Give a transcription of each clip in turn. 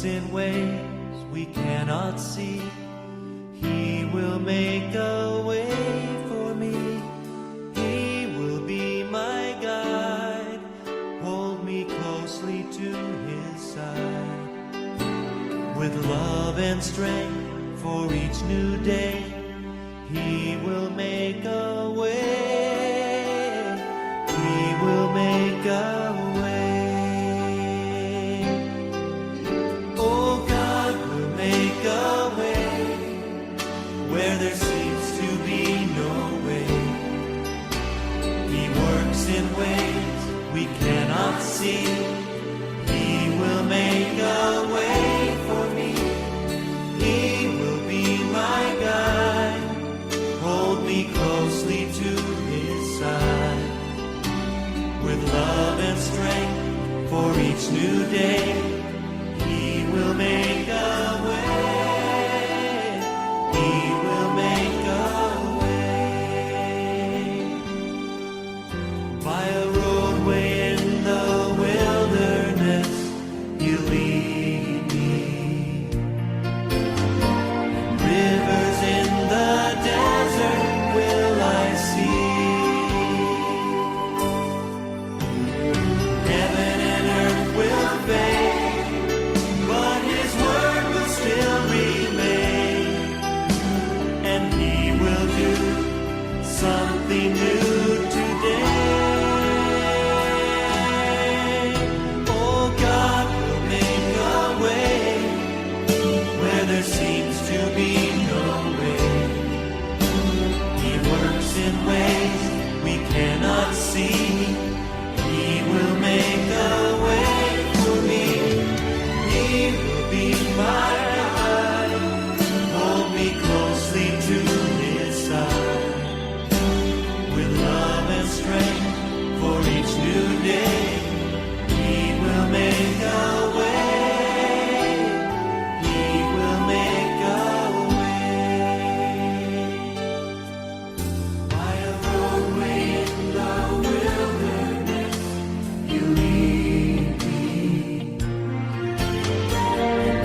works in ways we cannot see. He will make a way for me. He will be my guide. Hold me closely to his side. With love and strength for each new day, he will make a way. He will make a way. Oh, God will make a way where there seems to be no way. He works in ways we cannot see. He will make a way for me. He will be my guide. Hold me closely to his side. With love and strength for each new day, he will make a way. He will make a way. By a roadway in the wilderness, he'll lead me. Rivers in the desert will I see. Heaven and earth will fade, but his word will still remain. And he will do something new today. Oh, God will make a way where there seems to be no way. He works in ways we cannot see. He will make a way for me. He will be my guide. Hold me closely to his side. With love and strength for each new day, he will make a way. He will make a way. By a roadway in the wilderness, you lead me.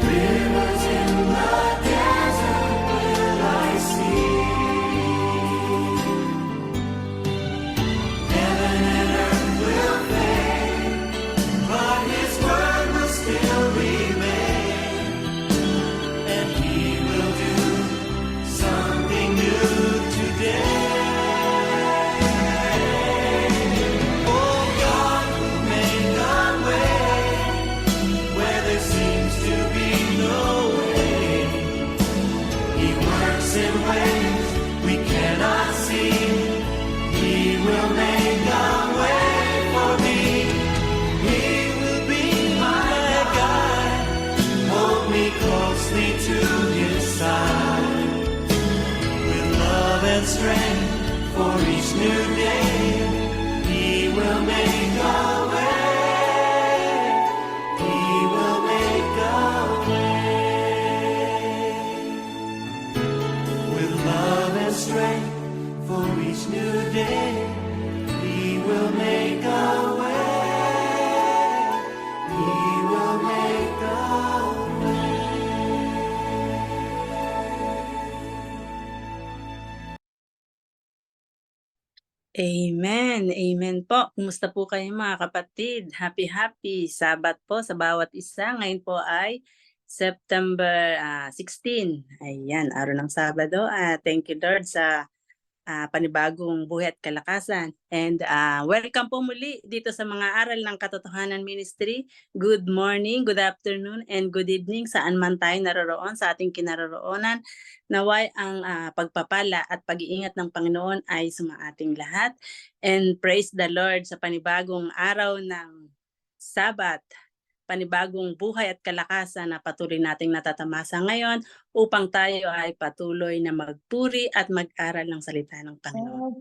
Rivers in the desert will I see. Heaven and earth will fade, but his word will still remain. And he will do something new today. Oh, God will make a way where there seems to be no way. He works in ways we cannot see. He will make a way for me. He will be my guide. Hold me closely to his side. With love and strength for each new day, he will make a way. He will make a way. With love and strength for each new day, he will make a way. He will make a way. Amen. Amen po. Kumusta po kayo mga kapatid? Happy Sabat po sa bawat isa. Ngayon po ay September 16. Ayan, araw ng Sabado. Thank you Lord sa panibagong buhay at kalakasan. And welcome po muli dito sa mga aral ng Katotohanan Ministry. Good morning, good afternoon, and good evening saan man tayo naroroon sa ating kinaroroonan. Naway ang pagpapala at pag-iingat ng Panginoon ay sumaating lahat. And praise the Lord sa panibagong araw ng Sabat, panibagong buhay at kalakasan na patuloy nating natatamasa ngayon upang tayo ay patuloy na magpuri at mag-aral ng salita ng Panginoon.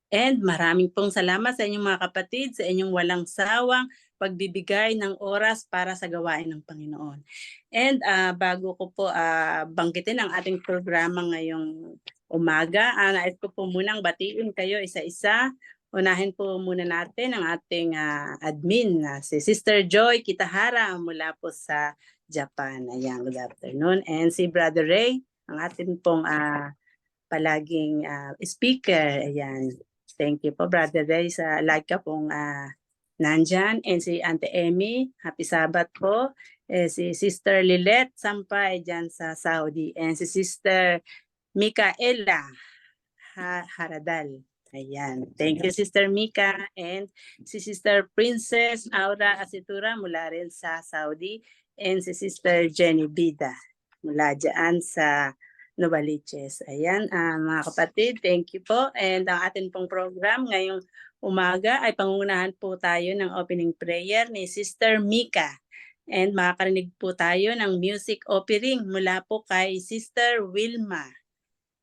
And maraming pong salamat sa inyong mga kapatid, sa inyong walang sawang pagbibigay ng oras para sa gawain ng Panginoon. And bago ko po banggitin ang ating programa ngayong umaga, nais ko po munang batiin kayo isa-isa. unahin po muna natin ang ating admin na si Sister Joy Kitahara mula po sa Japan. Ayan, good afternoon. And si Brother Ray, ang ating pong palaging speaker. Ayan, thank you po Brother Ray sa like ka pong nandyan. And si Auntie Emmy, happy Sabat po. Si Sister Lilet Sampay dyan sa Saudi. And si Sister Micaela Haradal. Ayan. Thank you, Sister Mika. And si Sister Princess Aura Asitura mula rin sa Saudi. And si Sister Jenny Bida mula dyan sa Novaliches. Ayan, mga kapatid, thank you po. And ang atin pong program ngayong umaga ay pangunahan po tayo ng opening prayer ni Sister Mika. And makakarinig po tayo ng music offering mula po kay Sister Wilma.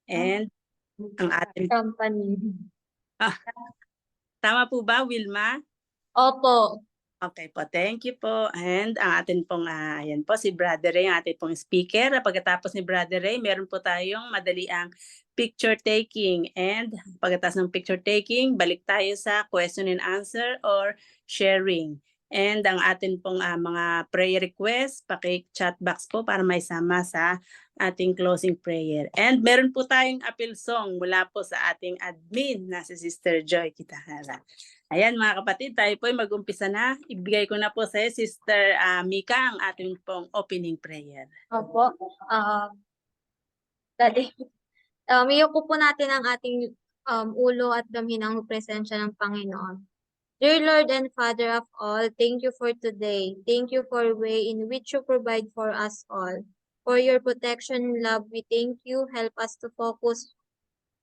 And ang ating company. tama po ba, Wilma? Opo. Okay po, thank you po. And ang atin pong, ayan po, si Brother Ray, ang ating pong speaker. Pagkatapos ni Brother Ray, meron po tayong madaliang picture taking. And pagkatapos ng picture taking, balik tayo sa question and answer or sharing. And ang atin pong mga prayer request, paki-chat box po para may sama sa ating closing prayer. And meron po tayong appeal song mula po sa ating admin na si Sister Joy Kitahara. Ayan mga kapatid, tayo po ay mag-umpisa na. Ibigay ko na po sa Sister Mika ang ating pong opening prayer. Opo. Dali. Iyuko po natin ang ating ulo at damhin ang presensya ng Panginoon. Dear Lord and Father of all, thank you for today. Thank you for the way in which you provide for us all. For your protection and love, we thank you. Help us to focus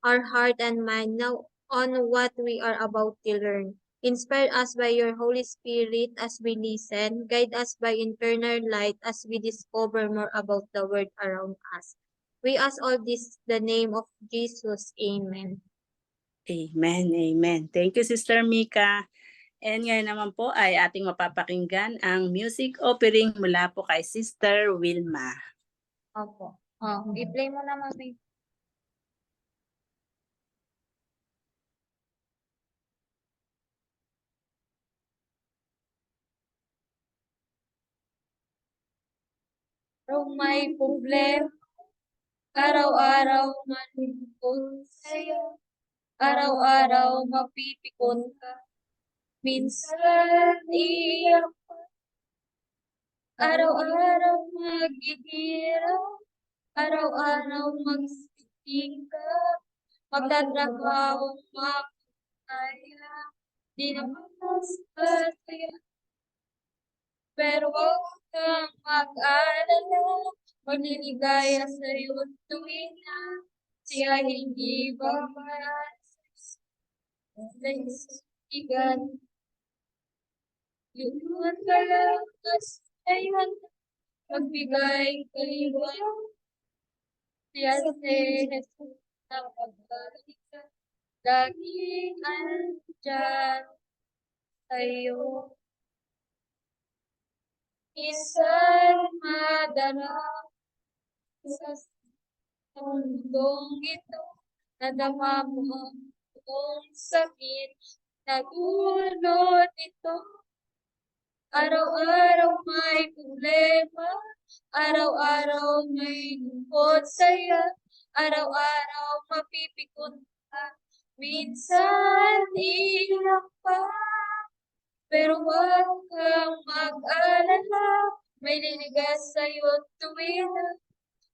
our heart and mind now on what we are about to learn. Inspire us by your Holy Spirit as we listen. Guide us by internal light as we discover more about the world around us. We ask all this in the name of Jesus. Amen. Amen, amen. Thank you, Sister Mika. And ngayon naman po ay ating mapapakinggan ang music offering mula po kay Sister Wilma. Opo. I-play mo na, Mami. Kung may problema, araw-araw malungkot sa'yo, araw-araw mapipikon ka, minsan iyak pa, araw-araw maghihirap, araw-araw magsiting ka, magtatrabaho makakaya, di naman masaya. Pero huwag kang mag-alala, magliligaya sa'yo tuwing na siya hindi babayaran sa isigan. Luhan ka lang as ayun, magbigay kaliwang siya si Jesus na pagbalik ka, laging andyan sa'yo. Isang madarang sa mundong ito, nadama mo ang buong sakit, nagulot ito. Araw-araw may problema, araw-araw may lungkot saya, araw-araw mapipikon ka, minsan iyak pa. Pero huwag kang mag-alala, may liligas sa'yo tuwing na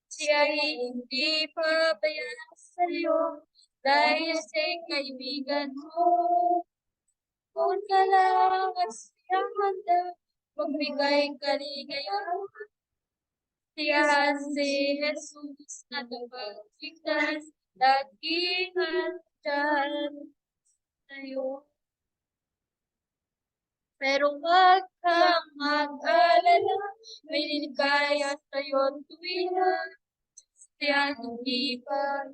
siya hindi pabayaan sa'yo, dahil siya'y kaibigan mo. Kung ka lang at siya handa, magbigay kaligayahan. Siya si Jesus na tagapagligtas, laging andyan sa'yo. Pero huwag kang mag-alala, may liligaya sa'yo tuwing na siya hindi pa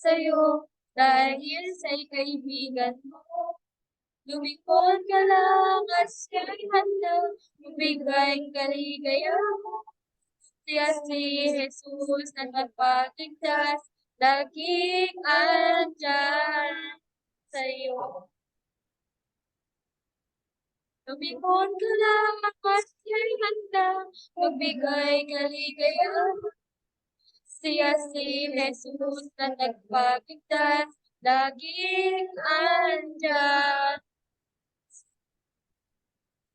sa'yo, dahil sa'y kaibigan mo. Lumikod ka lang at siya'y handa, magbigay kaligayahan. Siya si Jesus na nagpapagligtas, laging andyan sa'yo. Lumikon ka lang at siya'y handa magbigay kaligaya. Siya si Jesus na nagpapigtas, laging andyan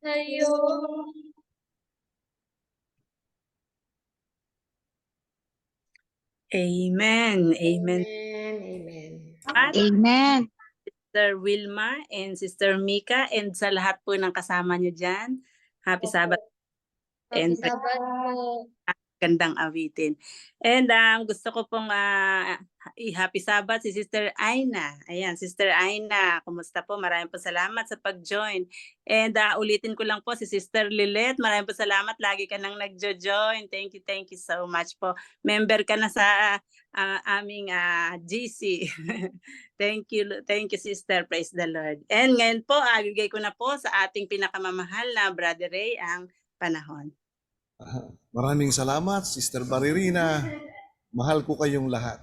sa'yo. Amen. Amen. Amen. At Amen. Sister Wilma and Sister Mika and sa lahat po ng kasama nyo dyan. Happy Sabbath Happy and Sabbath po. gandang awitin. And gusto ko pong happy Sabbath si Sister Aina. Ayan, Sister Aina, kumusta po? Maraming po salamat sa pag-join. And ulitin ko lang po si Sister Lilet. Maraming po salamat. Lagi ka nang nagjo-join. Thank you so much po. Member ka na sa aming GC. Thank you Sister. Praise the Lord. And ngayon po, bigay ko na po sa ating pinakamamahal na Brother Ray ang panahon. Maraming salamat, Sister Maririna. Mahal ko kayong lahat.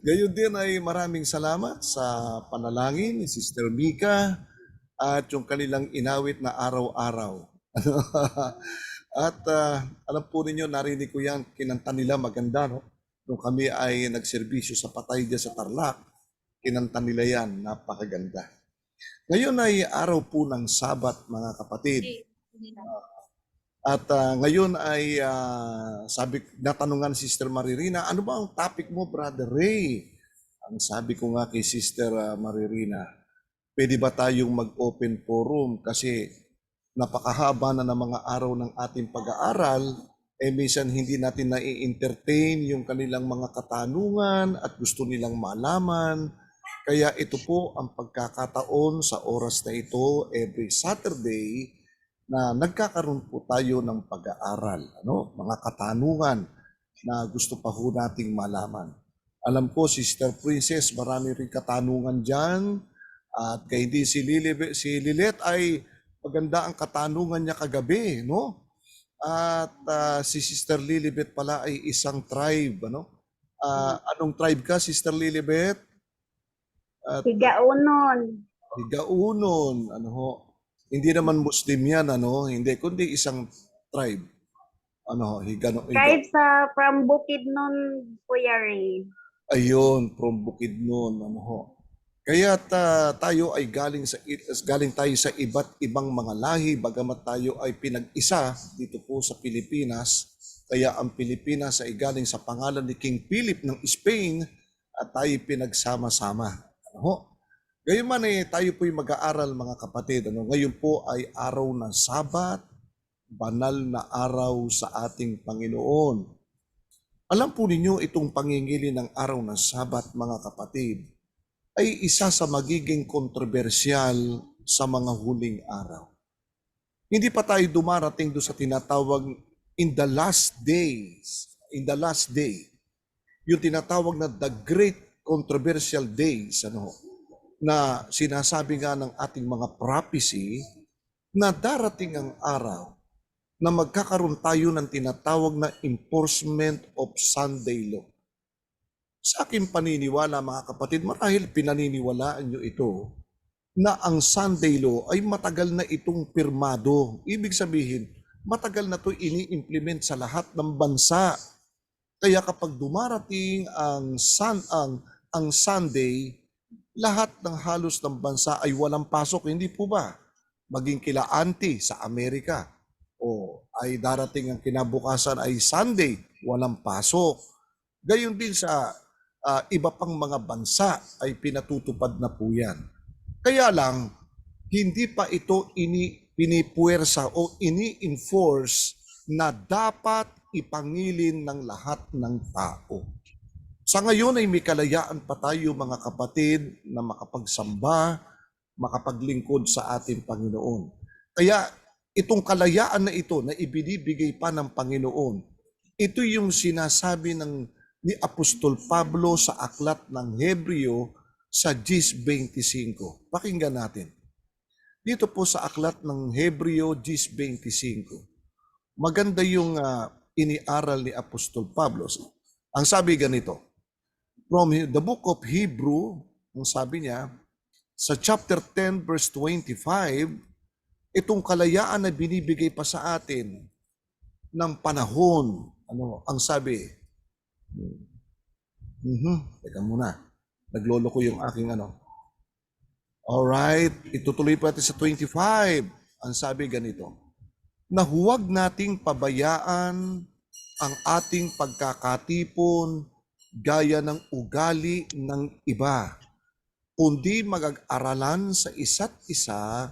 Gayon din ay maraming salamat sa panalangin ni Sister Mika at yung kanilang inawit na araw-araw. At alam po ninyo, narinig ko yan, kinanta nila maganda, no? Nung kami ay nagserbisyo sa patay dyan sa Tarlac, kinanta nila yan, napakaganda. Ngayon ay araw po ng Sabat, mga kapatid. At ngayon ay natanungan si Sister Maririna, ano ba ang topic mo, Brother Ray? Ang sabi ko nga kay Sister Maririna, pwede ba tayong mag-open forum kasi napakahaba na ng mga araw ng ating pag-aaral, minsan hindi natin na-entertain yung kanilang mga katanungan at gusto nilang malaman. Kaya ito po ang pagkakataon sa oras na ito every Saturday na nagkakaroon po tayo ng pag-aaral, mga katanungan na gusto pa ho nating malaman. Alam ko, Sister Princess, marami rin katanungan dyan. At kaya hindi si Lilet ay maganda ang katanungan niya kagabi, no? At si Sister Lilibet pala ay isang tribe, anong tribe ka, Sister Lilibet? Higaunon. Higaunon, Hindi naman Muslim yan, Hindi, kundi isang tribe. Tribe from Bukidnon, Kuya Ray. Ayun, from Bukidnon, Kaya tayo ay galing tayo sa iba't ibang mga lahi, bagamat tayo ay pinag-isa dito po sa Pilipinas. Kaya ang Pilipinas ay galing sa pangalan ni King Philip ng Spain at tayo pinagsama-sama. Gayunman tayo po'y mag-aaral, mga kapatid. Ngayon po ay araw ng Sabat, banal na araw sa ating Panginoon. Alam po ninyo itong pangingili ng araw ng Sabat, mga kapatid, ay isa sa magiging kontrobersyal sa mga huling araw. Hindi pa tayo dumarating doon sa tinatawag in the last days, yung tinatawag na the great controversial days, na sinasabi nga ng ating mga prophecy na darating ang araw na magkakaroon tayo ng tinatawag na enforcement of Sunday law. Sa aking paniniwala, mga kapatid, marahil pinaniniwalaan nyo ito, na ang Sunday law ay matagal na itong pirmado. Ibig sabihin, matagal na ito ini-implement sa lahat ng bansa. Kaya kapag dumarating ang Sunday, lahat ng halos ng bansa ay walang pasok, hindi po ba? Maging kila auntie sa Amerika, o ay darating ang kinabukasan ay Sunday, walang pasok. Gayon din sa iba pang mga bansa ay pinatutupad na po yan. Kaya lang, hindi pa ito pinipuwersa o ini-enforce na dapat ipangilin ng lahat ng tao. Sa ngayon ay may kalayaan pa tayo, mga kapatid, na makapagsamba, makapaglingkod sa ating Panginoon. Kaya itong kalayaan na ito na ibinibigay pa ng Panginoon, ito yung sinasabi ni Apostol Pablo sa aklat ng Hebreo sa 10:25. Pakinggan natin. Dito po sa aklat ng Hebreo 10:25. Maganda yung iniaral ni Apostol Pablo. Ang sabi ganito, from the book of Hebrew, ang sabi niya, sa chapter 10 verse 25, itong kalayaan na binibigay pa sa atin ng panahon. Ano, ang sabi, teka muna, naglolo ko yung aking ano. Alright, itutuloy pa natin sa 25. Ang sabi ganito, na huwag nating pabayaan ang ating pagkakatipon gaya ng ugali ng iba, kundi mag-aralan sa isa't isa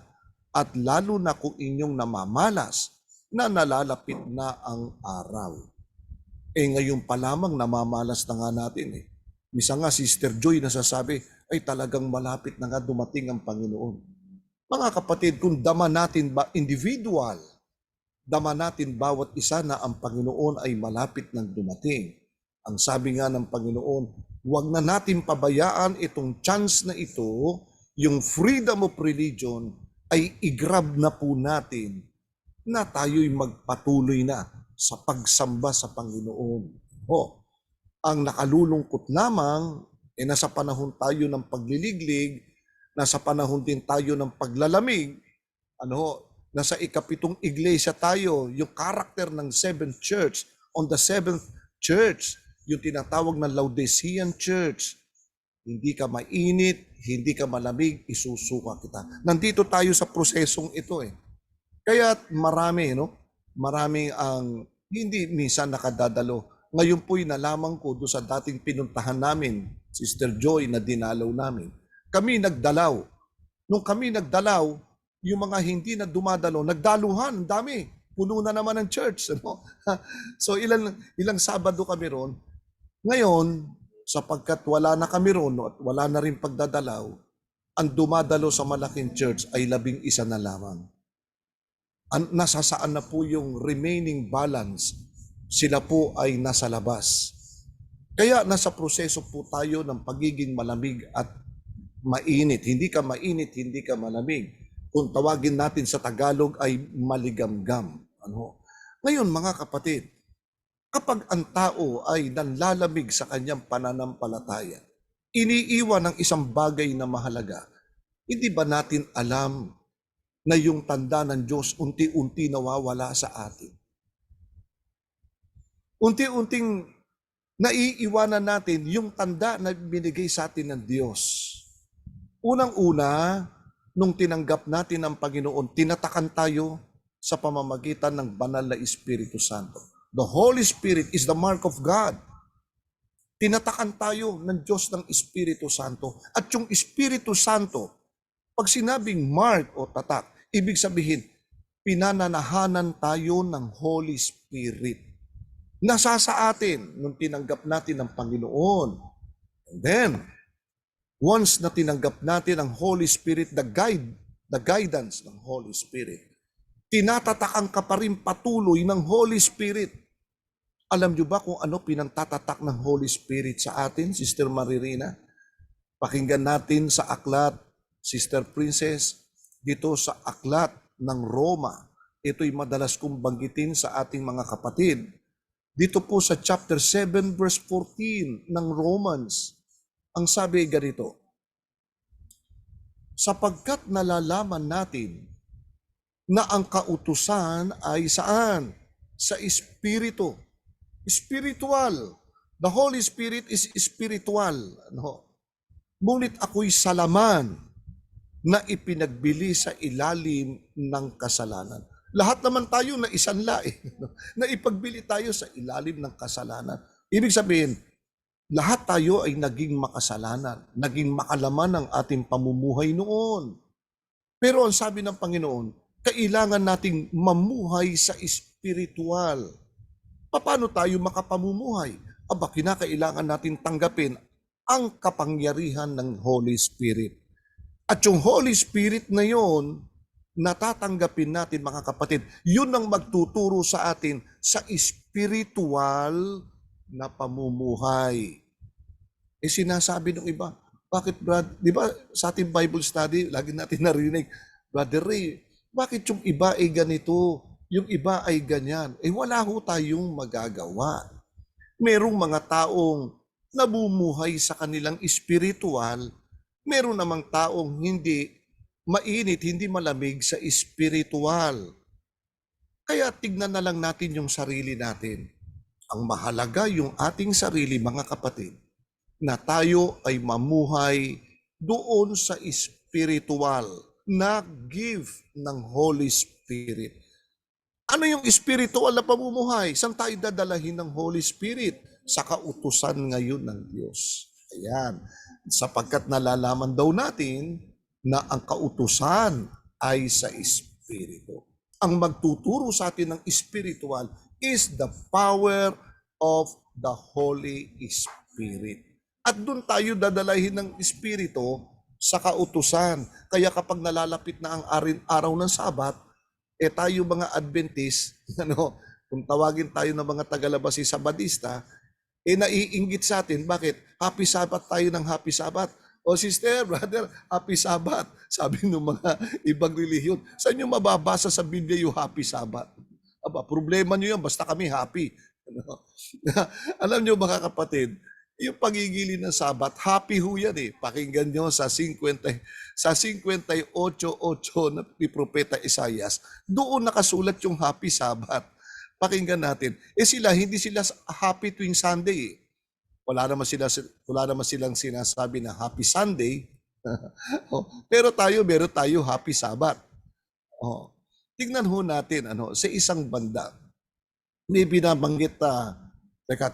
at lalo na kung inyong namamalas na nalalapit na ang araw. Ngayon pa lamang namamalas na nga natin eh. Misa nga Sister Joy nasasabi, ay talagang malapit na nga dumating ang Panginoon. Mga kapatid, kung dama natin ba individual, dama natin bawat isa na ang Panginoon ay malapit nang dumating. Ang sabi nga ng Panginoon, huwag na natin pabayaan itong chance na ito, yung freedom of religion, ay i-grab na po natin na tayo'y magpatuloy na sa pagsamba sa Panginoon. Ang nakalulungkot lamang, nasa panahon tayo ng pagliliglig, nasa panahon din tayo ng paglalamig, nasa ikapitong iglesia tayo, yung karakter ng seventh church, on the seventh church, yung tinatawag na Laodicean church, hindi ka mainit, hindi ka malamig, isusuka kita. Nandito tayo sa prosesong ito eh. Kaya maraming ang hindi minsan nakadadalo. Ngayon po'y nalaman ko doon sa dating pinuntahan namin, Sister Joy, na dinalaw namin. Kami nagdalaw. Nung kami nagdalaw, yung mga hindi na dumadalo, nagdaluhan, dami. Puno na naman ang church. So ilang Sabado kami ron. Ngayon, sapagkat wala na kami ron at wala na rin pagdadalaw, ang dumadalo sa malaking church ay 11 na lamang. Nasasaan na po yung remaining balance? Sila po ay nasa labas. Kaya nasa proseso po tayo ng pagiging malamig at mainit. Hindi ka mainit, hindi ka malamig. Kung tawagin natin sa Tagalog ay maligamgam. Ngayon mga kapatid, kapag ang tao ay nanlalamig sa kanyang pananampalataya, iniiwan ng isang bagay na mahalaga, hindi ba natin alam na yung tanda ng Diyos unti-unti nawawala sa atin? Unti-unting naiiwanan natin yung tanda na binigay sa atin ng Diyos. Unang-una, nung tinanggap natin ang Panginoon, tinatakan tayo sa pamamagitan ng banal na Espiritu Santo. The Holy Spirit is the mark of God. Tinatakan tayo ng Diyos ng Espiritu Santo. At yung Espiritu Santo, pag sinabing mark o tatak, ibig sabihin, pinananahanan tayo ng Holy Spirit. Nasa sa atin nung tinanggap natin ang Panginoon. And then, once na tinanggap natin ang Holy Spirit, the guidance ng Holy Spirit, tinatatakan ka pa rin patuloy ng Holy Spirit. Alam niyo ba kung ano pinantatatak ng Holy Spirit sa atin, Sister Maririna? Pakinggan natin sa aklat, Sister Princess, dito sa aklat ng Roma. Ito'y madalas kong banggitin sa ating mga kapatid. Dito po sa chapter 7 verse 14 ng Romans, ang sabi ganito, sapagkat nalalaman natin na ang kautusan ay saan? Sa Espiritu. Spiritual. The Holy Spirit is spiritual. Ngunit ako'y salaman na ipinagbili sa ilalim ng kasalanan. Lahat naman tayo na isanla na ipagbili tayo sa ilalim ng kasalanan. Ibig sabihin, lahat tayo ay naging makasalanan, naging makalaman ng ating pamumuhay noon. Pero ang sabi ng Panginoon, kailangan nating mamuhay sa espiritual. Paano tayo makapamumuhay? Kinakailangan natin tanggapin ang kapangyarihan ng Holy Spirit. At yung Holy Spirit na yon, natatanggapin natin mga kapatid, yun ang magtuturo sa atin sa spiritual na pamumuhay. Sinasabi ng iba, bakit Brad, di ba sa ating Bible study, lagi natin narinig, Brother Ray, bakit yung iba ay ganito, yung iba ay ganyan? Wala ho tayong magagawa. Merong mga taong nabumuhay sa kanilang spiritual Meron namang taong hindi mainit, hindi malamig sa espiritual. Kaya tignan na lang natin yung sarili natin. Ang mahalaga yung ating sarili, mga kapatid, na tayo ay mamuhay doon sa espiritual na gift ng Holy Spirit. Ano yung spiritual na pamumuhay? Saan tayo dadalahin ng Holy Spirit? Sa kautusan ngayon ng Diyos. Ayan. Sapagkat nalalaman daw natin na ang kautusan ay sa Espiritu. Ang magtuturo sa atin ng spiritual is the power of the Holy Spirit. At doon tayo dadalahin ng Espiritu sa kautusan. Kaya kapag nalalapit na ang araw ng Sabat, tayo mga Adventist, kung tawagin tayo ng mga tagalabasi Sabadista, naiinggit sa atin. Bakit? Happy Sabbath tayo ng Happy Sabbath. O sister, brother, Happy Sabbath. Sabi ng mga ibang relihiyon. Saan nyo mababasa sa Biblia yung Happy Sabbath? Aba, problema nyo yan, basta kami happy. Alam nyo mga kapatid, yung pagigili ng Sabat, happy ho yan eh. Pakinggan nyo sa 58:8 na ni Propeta Isaias, doon nakasulat yung Happy Sabat. Pakinggan natin. Hindi sila happy tuwing Sunday eh. Wala naman silang sinasabi na Happy Sunday. Pero meron tayo Happy Sabat. Tingnan ho natin sa isang banda. May binabanggit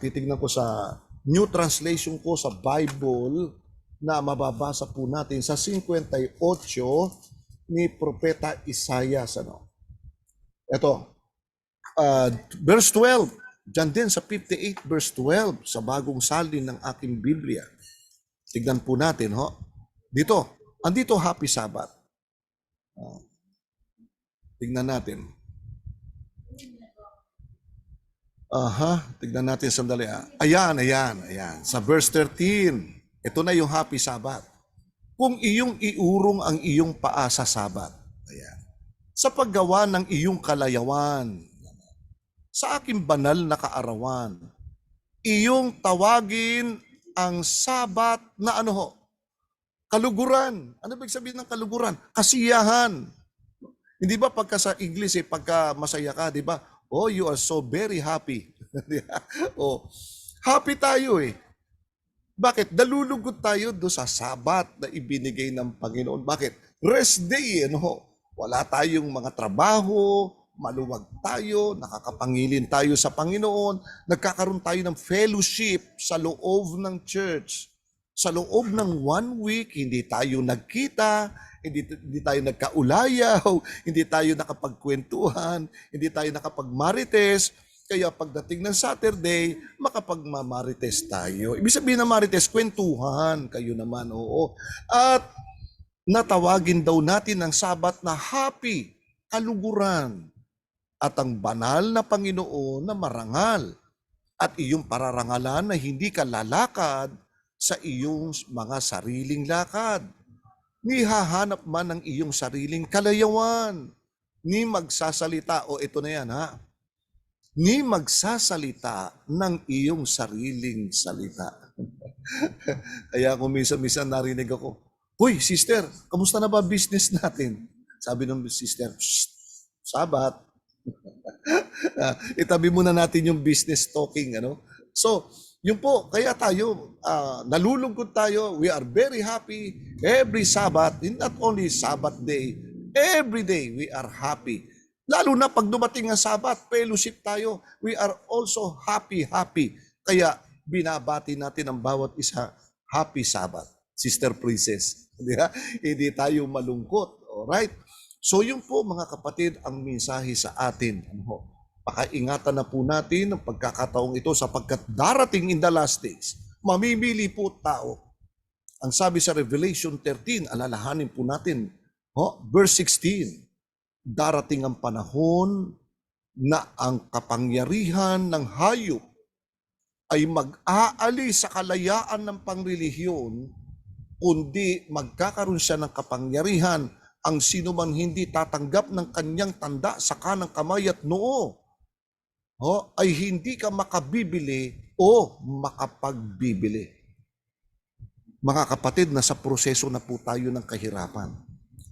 titignan ko sa New Translation ko sa Bible na mababasa po natin sa 58 ni Propeta Isaias. Ito, verse 12. Diyan din sa 58 verse 12 sa bagong salin ng aking Biblia. Tignan po natin, andito Happy Sabbath. Tignan natin. Tignan natin sandali. Ayan. Sa verse 13, ito na yung Happy Sabbath. Kung iyong iurong ang iyong paa sa Sabbath. Ayan. Sa paggawa ng iyong kalayawan, sa aking banal na kaarawan, iyong tawagin ang Sabat na kaluguran. Ano ba sabihin ng kaluguran? Kasiyahan. Hindi ba pagka sa English pagka masaya ka, di ba? Oh, you are so very happy. Happy tayo eh. Bakit? Dalulugod tayo do sa Sabat na ibinigay ng Panginoon. Bakit? Rest day, Wala tayong mga trabaho, maluwag tayo, nakakapangilin tayo sa Panginoon, nagkakaroon tayo ng fellowship sa loob ng church. Sa loob ng 1 week, hindi tayo nagkita, hindi tayo nagkaulayaw, hindi tayo nakapagkwentuhan, hindi tayo nakapagmarites. Kaya pagdating ng Saturday, makapagmamarites tayo. Ibig sabihin ng marites, kwentuhan kayo naman, oo. At natawagin daw natin ang Sabat na happy, kaluguran. At ang banal na Panginoon na marangal at iyong pararangalan na hindi ka lalakad sa iyong mga sariling lakad. Ni hahanap man ng iyong sariling kalayawan. Ni magsasalita, ito na yan Ni magsasalita ng iyong sariling salita. Kaya kung minsan narinig ako, "Uy, sister, kamusta na ba business natin?" Sabi ng sister, Sabat. Itabi muna natin yung business talking, So, yun po, kaya tayo, nalulungkot tayo, we are very happy every Sabbath, not only Sabbath day, every day we are happy. Lalo na pag dumating ang Sabbath, fellowship tayo, we are also happy. Kaya binabati natin ang bawat isa, Happy Sabbath, Sister Princess. Hindi tayo malungkot, alright? So yun po mga kapatid ang mensahe sa atin. Pakaingatan na po natin ang pagkakataong ito sapagkat darating in the last days. Mamimili po tao. Ang sabi sa Revelation 13, alalahanin po natin, verse 16, darating ang panahon na ang kapangyarihan ng hayop ay mag-aalis sa kalayaan ng pangrelihiyon, kundi magkakaroon siya ng kapangyarihan ang sino man hindi tatanggap ng kanyang tanda sa kanang kamay at noo, ay hindi ka makabibili o makapagbibili. mga kapatid, na sa proseso na po tayo ng kahirapan.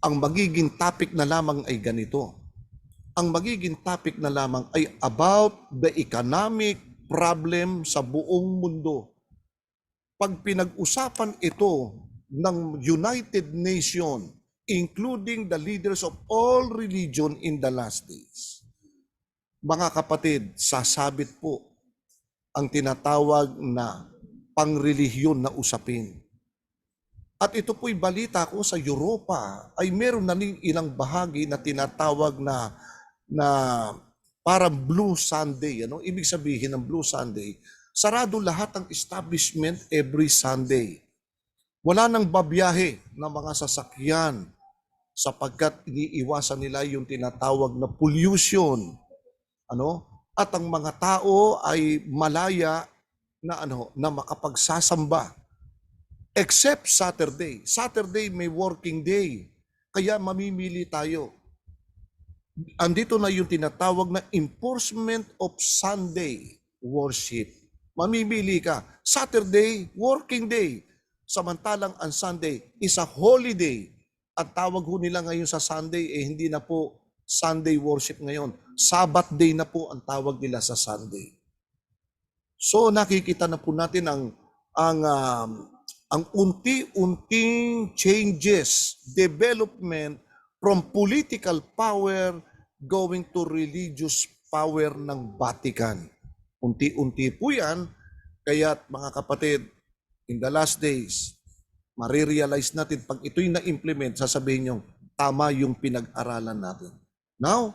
Ang magiging topic na lamang ay ganito. Ang magiging topic na lamang ay about the economic problem sa buong mundo. Pag pinag-usapan ito ng United Nations, including the leaders of all religion in the last days, mga kapatid, sasabit po ang tinatawag na pangrelihiyon na usapin. At ito po'y balita ko sa Europa ay meron na rin ilang bahagi na tinatawag na parang Blue Sunday. Ano? Ibig sabihin ng Blue Sunday, sarado lahat ng establishment every Sunday. Wala nang babiyahe ng mga sasakyan sapagkat iniiwasan nila yung tinatawag na pollution. Ano? At ang mga tao ay malaya na makapagsasamba. Except Saturday. Saturday may working day. Kaya mamimili tayo. Andito na yung tinatawag na enforcement of Sunday worship. Mamimili ka. Saturday, working day. Samantalang ang Sunday is a holiday. At tawag ho nila ngayon sa Sunday, hindi na po Sunday worship ngayon. Sabbath day na po ang tawag nila sa Sunday. So nakikita na po natin ang unti-unting changes, development from political power going to religious power ng Vatican. Unti-unti po yan, kaya't mga kapatid, in the last days, marirealize natin, pag ito'y na-implement, sasabihin nyo, tama yung pinag-aralan natin. Now,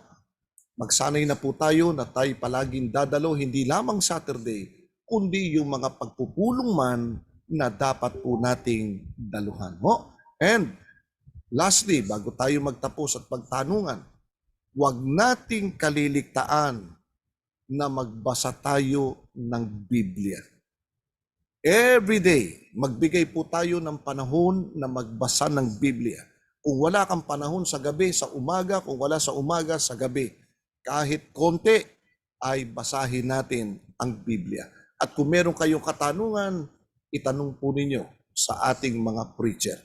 magsanay na po tayo na tayo palaging dadalo, hindi lamang Saturday, kundi yung mga pagpupulong man na dapat po nating daluhan. And lastly, bago tayo magtapos at pagtanungan, huwag nating kaliligtaan na magbasa tayo ng Biblia. Every day, magbigay po tayo ng panahon na magbasa ng Biblia. Kung wala kang panahon sa gabi, sa umaga, kung wala sa umaga, sa gabi, kahit konti, ay basahin natin ang Biblia. At kung meron kayong katanungan, itanong po ninyo sa ating mga preacher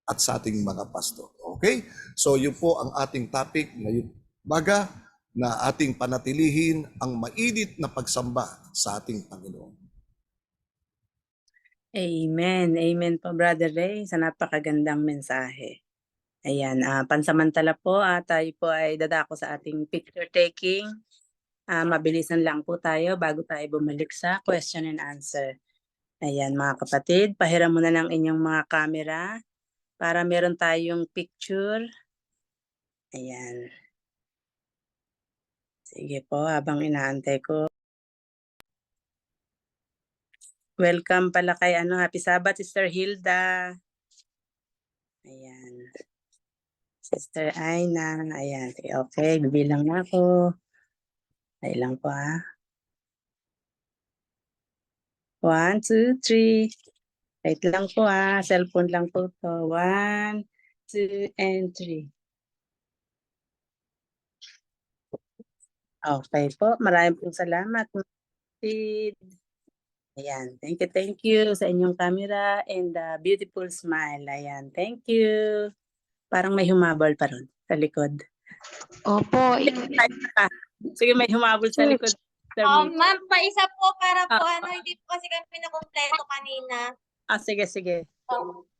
at sa ating mga pastor. Okay? So yun po ang ating topic ngayong umaga, na ating panatilihin ang mainit na pagsamba sa ating Panginoon. Amen. Amen po, Brother Ray, sa napakagandang mensahe. Ayan, pansamantala po, tayo po ay dadako sa ating picture taking. Mabilisan lang po tayo bago tayo bumalik sa question and answer. Ayan mga kapatid, pahiram muna ng inyong mga camera para meron tayong picture. Ayan. Sige po, habang inaantay ko. Welcome pala kay Happy Sabbath, Sister Hilda. Ayan. Sister Aina. Ayan. Okay, bibilang na ako. Ay lang po 1, 2, 3. Wait lang po cellphone lang po to. 1, 2, and 3. Okay po, maraming pong salamat. Ayan, thank you sa inyong camera and beautiful smile. Ayan, thank you. Parang may humabol pa ron sa likod. Opo. Sige, may humabol sa likod. Ma'am, paisa po para po hindi po kasi kami nakumpleto kanina. Sige.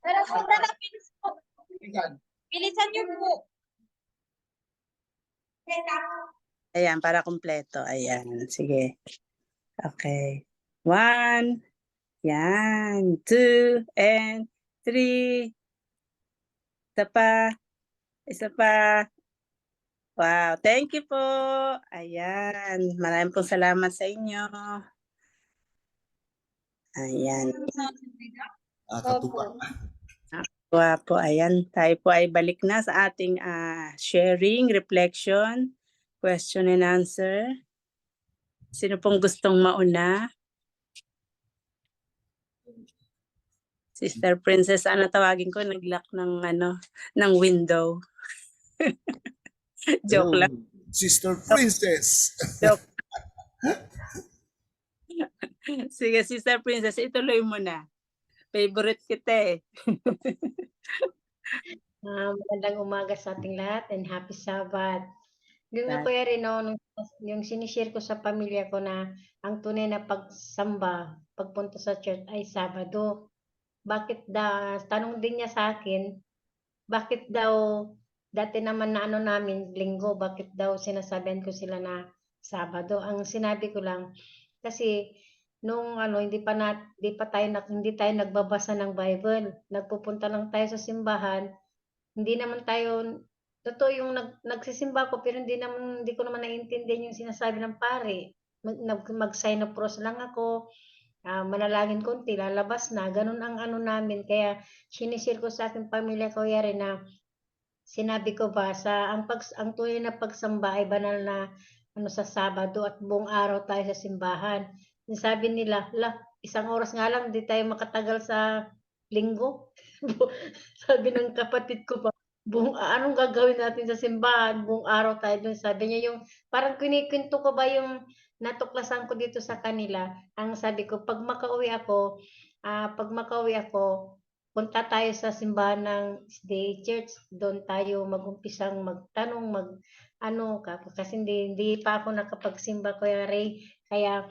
Pero punta na bilis po. Bilisan niyo po. Ayan, para kumpleto. Ayan, sige. Okay. 1, yan, 2, and 3. Isa pa. Wow, thank you po. Ayan, maraming pong salamat sa inyo. Ayan. Katuwa. Po, ayan, tayo po ay balik na sa ating sharing, reflection, question and answer. Sino pong gustong mauna? Sister Princess, tawagin ko? Nag-lock ng window. Joke lang. Sister Princess. Joke. Sige, Sister Princess, ituloy mo na. Favorite kita eh. Magandang umaga sa ating lahat and happy Sabbath. Yung Sabbath. Kuya Rin, no, yung sinishare ko sa pamilya ko na ang tunay na pagsamba, pagpunta sa church ay Sabado. Tanong din niya sa akin, bakit daw, dati naman na ano namin, Linggo, bakit daw sinasabihan ko sila na Sabado? Ang sinabi ko lang, kasi nung hindi tayo nagbabasa ng Bible, nagpupunta lang tayo sa simbahan, hindi naman tayo, totoo yung nagsisimba ko, pero hindi ko naman naiintindihan yung sinasabi ng pare. Mag-sign of cross lang ako, manalangin konti, lalabas na, ganun ang ano namin. Kaya sinishare ko sa aking pamilya ko yari na sinabi ko ba ang tunay na pagsamba ay banal na sa Sabado at buong araw tayo sa simbahan. Sabi nila, isang oras nga lang di tayo makatagal sa Linggo. Sabi ng kapatid ko pa, anong gagawin natin sa simbahan? Buong araw tayo doon. Sabi niya yung, parang kinikwento ko ba yung natuklasan ko dito sa kanila. Ang sabi ko, pag makauwi ako, punta tayo sa simbahan ng SDA Church. Doon tayo mag-umpisang magtanong, kasi hindi pa ako nakapagsimba, Kuya Ray. Kaya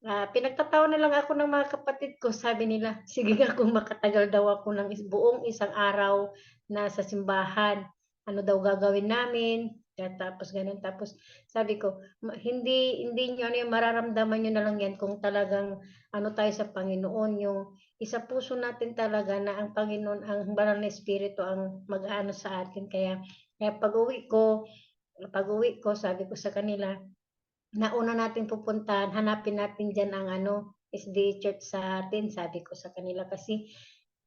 pinagtatawa na lang ako ng mga kapatid ko. Sabi nila, sige nga kung makatagal daw ako ng buong isang araw na sa simbahan. Ano daw gagawin namin? Tapos ganun. Tapos sabi ko, hindi nyo mararamdaman nyo na lang yan kung talagang tayo sa Panginoon. Yung isa puso natin talaga na ang Panginoon, ang banal na Espiritu ang mag-aano sa atin. Kaya pag-uwi ko, sabi ko sa kanila, nauna natin pupuntahan, hanapin natin dyan ang SDA Church sa atin, sabi ko sa kanila. Kasi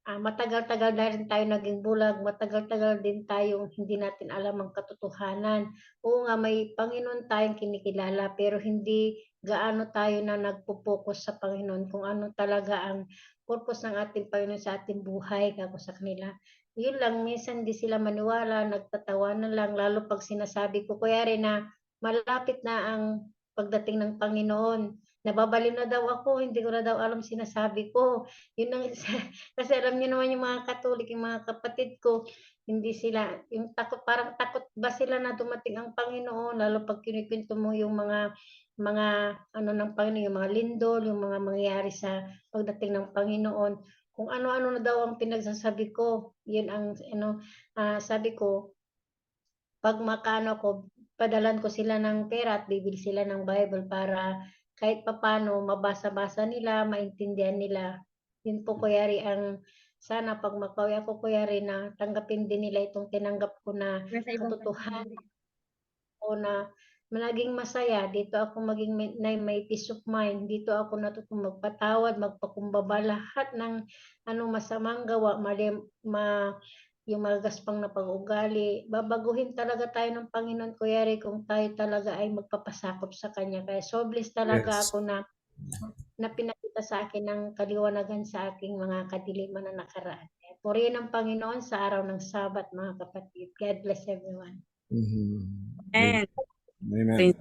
matagal-tagal na rin tayo naging bulag, matagal-tagal din tayong hindi natin alam ang katotohanan. Oo nga, may Panginoon tayong kinikilala, pero hindi gaano tayo na nagpo-focus sa Panginoon kung ano talaga ang purpose ng ating Panginoon sa ating buhay, kako sa kanila. Yun lang, minsan di sila maniwala, nagtatawanan lang, lalo pag sinasabi ko, kuya rin na malapit na ang pagdating ng Panginoon. Nababaliw na daw ako, hindi ko na daw alam sinasabi ko. Yun ang kasi alam niyo naman yung mga Katolik, yung mga kapatid ko, hindi sila, yung parang takot ba sila na dumating ang Panginoon, lalo pag kinikwento mo yung mga ng Panginoon, yung mga lindol, yung mga mangyayari sa pagdating ng Panginoon. Kung ano-ano na daw ang pinagsasabi ko, yun ang sabi ko, pag makano ko, padalan ko sila ng pera at bibili sila ng Bible para kahit papano mabasa-basa nila, maintindihan nila. Yun po, Kuya Ri, ang sana pag makauwi ako, Kuya Ri, na tanggapin din nila itong tinanggap ko na katotohanan o na naging masaya. Dito ako maging may peace of mind. Dito ako natutong magpatawad, magpakumbaba lahat ng masamang gawa, yung magaspang na pag-ugali. Babaguhin talaga tayo ng Panginoon, Kuya Ray, kung tayo talaga ay magpapasakop sa Kanya. Kaya so blessed talaga Yes. ako na pinakita sa akin ng kaliwanagan sa aking mga kadiliman na nakaraan. Kaya purihin ng Panginoon sa araw ng Sabat, mga kapatid. God bless everyone. And Amen.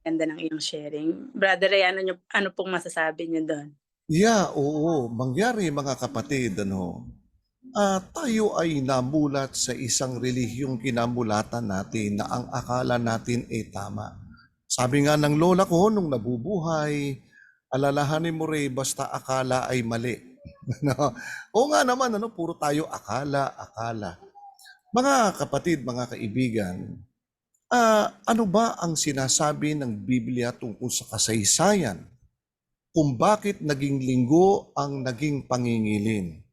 ganda ng iyong sharing. Brother Ray, ano pong masasabi niyo doon? Yeah, oo. Mangyari mga kapatid, tayo ay namulat sa isang relihiyong kinamulatan natin na ang akala natin ay tama. Sabi nga ng lola ko nung nabubuhay, alalahanin mo rin basta akala ay mali. Oo nga naman, puro tayo akala. Mga kapatid, mga kaibigan, ano ba ang sinasabi ng Biblia tungkol sa kasaysayan kung bakit naging linggo ang naging pangingilin?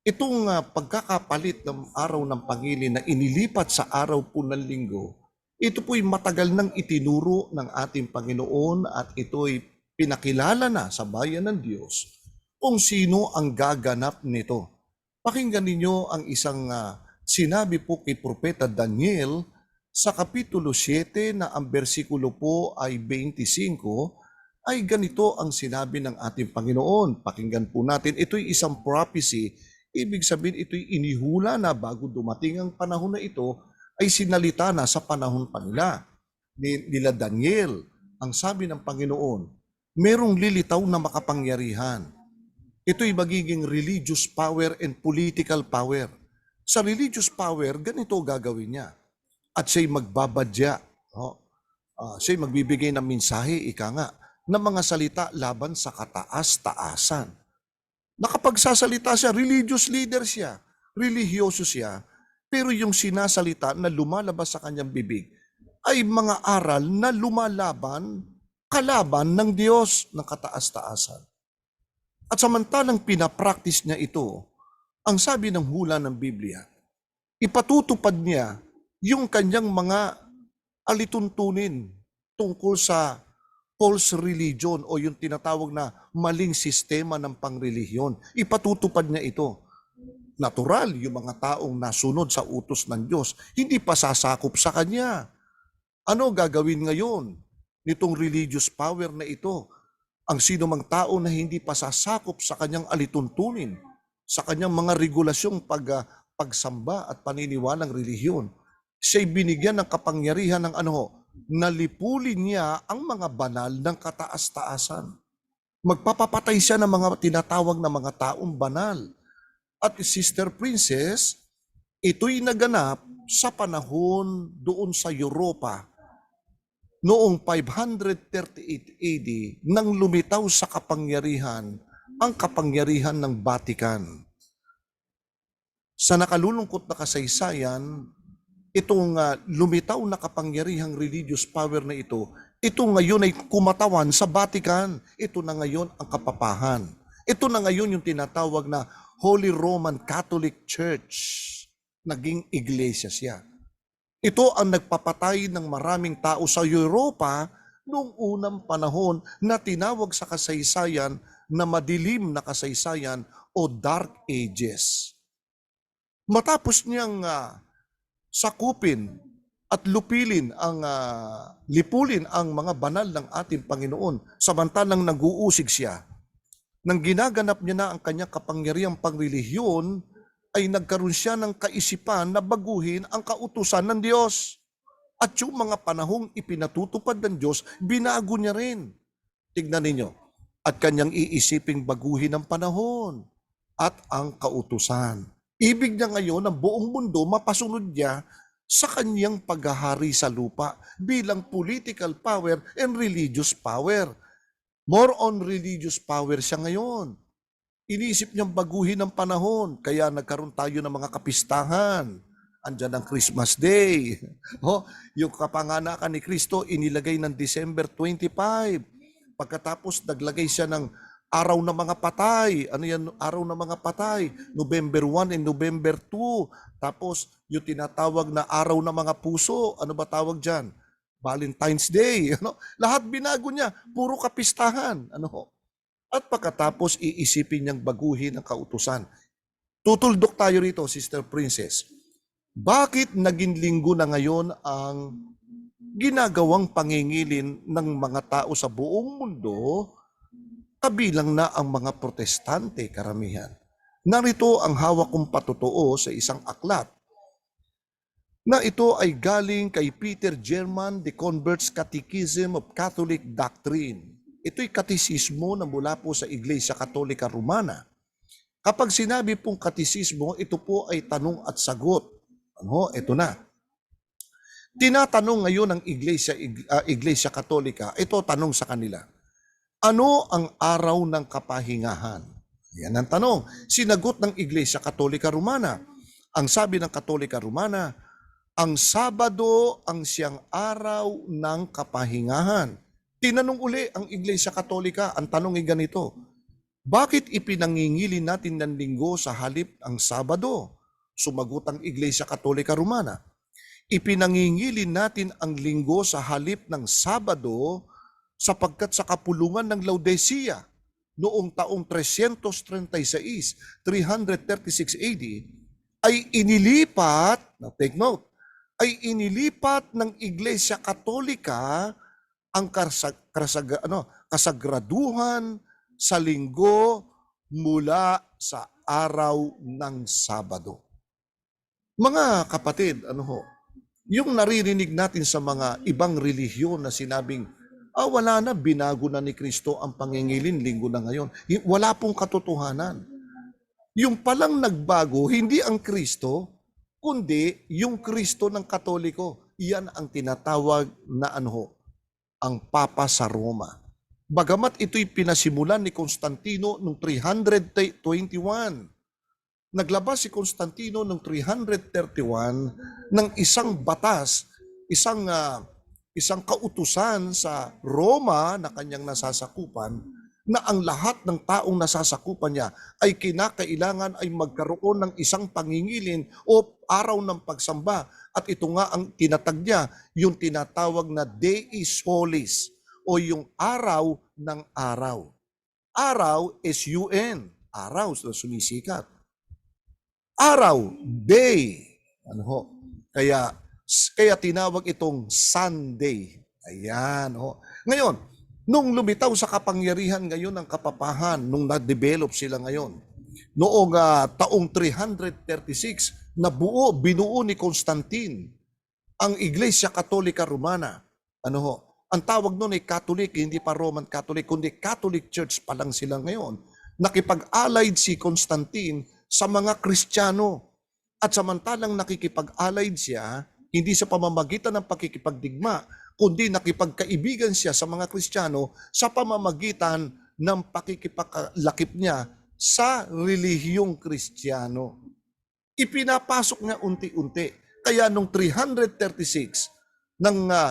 Itong pagkakapalit ng araw ng pangilin na inilipat sa araw po ng linggo, ito po'y matagal nang itinuro ng ating Panginoon at ito'y pinakilala na sa bayan ng Diyos kung sino ang gaganap nito. Pakinggan ninyo ang isang sinabi po kay Propeta Daniel sa Kapitulo 7 na ang bersikulo po ay 25, ay ganito ang sinabi ng ating Panginoon. Pakinggan po natin, ito'y isang prophecy. Ibig sabihin, ito'y inihula na bago dumating ang panahon na ito, ay sinalita na sa panahon pa nila Daniel. Ang sabi ng Panginoon, merong lilitaw na makapangyarihan. Ito'y magiging religious power and political power. Sa religious power, ganito gagawin niya. At siya'y magbabadya. No? Siya'y magbibigay ng mensahe, ika nga, ng mga salita laban sa kataas-taasan. Nakapagsasalita siya, religious leader siya, religyoso siya, pero yung sinasalita na lumalabas sa kanyang bibig ay mga aral na lumalaban, kalaban ng Diyos ng kataas-taasan. At samantalang pinapractice niya ito, ang sabi ng hula ng Biblia, ipatutupad niya yung kanyang mga alituntunin tungkol sa false religion o yung tinatawag na maling sistema ng pangrelihiyon. Ipatutupad niya ito. Natural, yung mga taong nasunod sa utos ng Diyos, hindi pa sasakop sa Kanya. Ano gagawin ngayon nitong religious power na ito? Ang sino mang tao na hindi pa sasakop sa kanyang alituntunin, sa kanyang mga regulasyong pagsamba at paniniwalang relihiyon, siya'y binigyan ng kapangyarihan ng nalipulin niya ang mga banal ng kataas-taasan. Magpapapatay siya ng mga tinatawag na mga taong banal. At Sister Princess, ito'y naganap sa panahon doon sa Europa noong 538 AD nang lumitaw sa kapangyarihan ang kapangyarihan ng Vatican. Sa nakalulungkot na kasaysayan, itong lumitaw na kapangyarihang religious power na ito ngayon ay kumatawan sa Vatican. Ito na ngayon ang kapapahan. Ito na ngayon yung tinatawag na Holy Roman Catholic Church. Naging iglesia siya. Ito ang nagpapatay ng maraming tao sa Europa noong unang panahon na tinawag sa kasaysayan na madilim na kasaysayan o Dark Ages. Matapos niyang sakupin at lipulin ang mga banal ng ating Panginoon samantalang nag-uusig siya, nang ginaganap niya na ang kanyang kapangyarihang pangrelihiyon, ay nagkaroon siya ng kaisipan na baguhin ang kautusan ng Diyos. At yung mga panahong ipinatutupad ng Diyos, binago niya rin. Tignan ninyo. At kanyang iisiping baguhin ang panahon at ang kautusan. Ibig niya ngayon ang buong mundo mapasunod niya sa kanyang paghahari sa lupa bilang political power and religious power. More on religious power siya ngayon. Iniisip niyang baguhin ang panahon, kaya nagkaroon tayo ng mga kapistahan. Andyan ang Christmas Day. Yung kapanganakan ni Kristo inilagay ng December 25. Pagkatapos naglagay siya ng araw ng mga patay. Ano yan? Araw ng mga patay. November 1 and November 2. Tapos yung tinatawag na araw ng mga puso. Ano ba tawag dyan? Valentine's Day. Lahat binago niya. Puro kapistahan. At pagkatapos iisipin niyang baguhin ang kautusan. Tutuldok tayo rito, Sister Princess. Bakit naging linggo na ngayon ang ginagawang pangingilin ng mga tao sa buong mundo, kabilang na ang mga protestante karamihan? Narito ang hawak kong patotoo sa isang aklat na ito ay galing kay Peter German, The Convert's Catechism of Catholic Doctrine. Ito'y katisismo na mula po sa Iglesia Katolika Romana. Kapag sinabi pong katisismo, ito po ay tanong at sagot. Ito na. Tinatanong ngayon ng Iglesia Katolika, ito tanong sa kanila, ano ang araw ng kapahingahan? Yan ang tanong. Sinagot ng Iglesia Katolika Romana. Ang sabi ng Katolika Romana, ang Sabado ang siyang araw ng kapahingahan. Tinanong uli ang Iglesia Katolika, ang tanong ay ganito, bakit ipinangingilin natin ng linggo sa halip ang Sabado? Sumagot ang Iglesia Katolika Romana, ipinangingilin natin ang linggo sa halip ng Sabado sapagkat sa kapulungan ng Laodicea noong taong 336 AD ay inilipat, take note, ay inilipat ng Iglesia Katolika ang kasagraduhan sa linggo mula sa araw ng Sabado. Mga kapatid, yung naririnig natin sa mga ibang relihiyon na sinabing Wala na, binago na ni Kristo ang pangingilin, linggo na ngayon. Wala pong katotohanan. Yung palang nagbago, hindi ang Kristo, kundi yung Kristo ng Katoliko. Iyan ang tinatawag na ang Papa sa Roma. Bagamat ito'y pinasimulan ni Constantino noong 321. Naglabas si Constantino noong 331 ng isang batas, isang kautusan sa Roma na kanyang nasasakupan, na ang lahat ng taong nasasakupan niya ay kinakailangan ay magkaroon ng isang pangingilin o araw ng pagsamba. At ito nga ang tinatag niya, yung tinatawag na Deis Solis o yung araw ng araw. Araw, S-U-N, araw na sumisikat. Araw, day. Kaya tinawag itong Sunday. Ayan. Ngayon, nung lumitaw sa kapangyarihan ngayon ng kapapahan, nung na-develop sila ngayon, noong taong 336, binuo ni Constantine ang Iglesia Katolika Romana. Ang tawag noon ay Catholic, hindi pa Roman Catholic, kundi Catholic Church pa lang sila ngayon. Nakipag-allied si Constantine sa mga Kristiyano. At samantalang nakikipag-allied siya, hindi sa pamamagitan ng pakikipagdigma, kundi nakipagkaibigan siya sa mga Kristiyano sa pamamagitan ng pakikipaglakip niya sa relihiyong Kristiyano. Ipinapasok niya unti-unti. Kaya nung 336,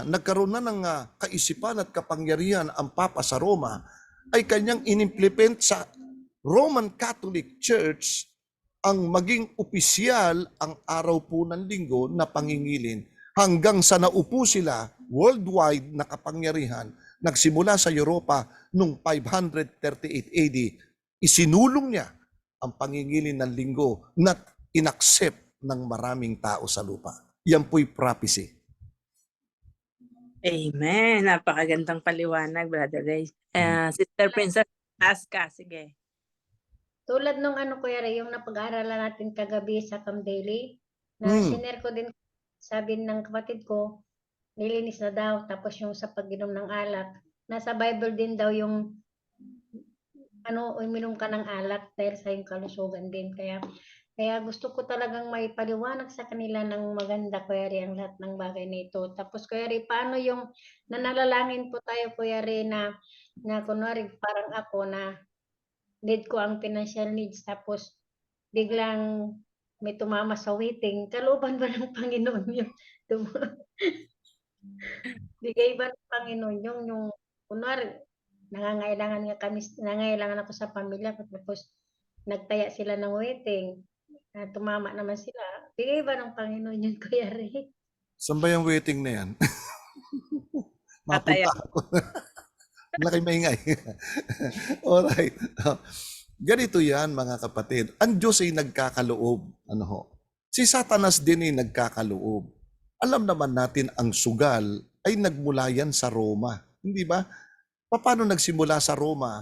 nagkaroon na ng kaisipan at kapangyarihan ang Papa sa Roma, ay kanyang inimplement sa Roman Catholic Church ang maging opisyal ang araw po ng linggo na pangingilin, hanggang sa naupo sila worldwide na kapangyarihan. Nagsimula sa Europa noong 538 AD, isinulong niya ang pangingilin ng linggo na inaccept ng maraming tao sa lupa. Yan po'y prophecy. Amen. Napakagandang paliwanag, Brother Ray. Sister Princess, ask ka. Sige. Tulad nung Kuya Ray, yung napag-aaralan natin kagabi sa Camp Daily, na sinare ko din, sabi ng kapatid ko, nilinis na daw, tapos yung sa pag-inom ng alak, nasa Bible din daw yung uminom ka ng alak dahil sa yung kalusugan din. Kaya gusto ko talagang maipaliwanag sa kanila ng maganda, Kuya Ray, ang lahat ng bagay na ito. Tapos, Kuya Ray, paano yung nanalangin po tayo, Kuya Ray, na kunwari parang ako na need ko ang financial needs, tapos biglang may tumama sa waiting, kalooban ba ng Panginoon yun? Bigay ba ng Panginoon yung kunwari, nangangailangan ako sa pamilya, tapos nagtaya sila ng waiting, tumama naman sila. Bigay ba ng Panginoon yun, Kuya Ray? Saan ba yung waiting na yan? Tataya. Mapunta ako. Laki maingay. Alright. Ganito yan, mga kapatid. Ang Diyos ay nagkakaloob. Si Satanas din ay nagkakaloob. Alam naman natin ang sugal ay nagmula yan sa Roma. Hindi ba? Paano nagsimula sa Roma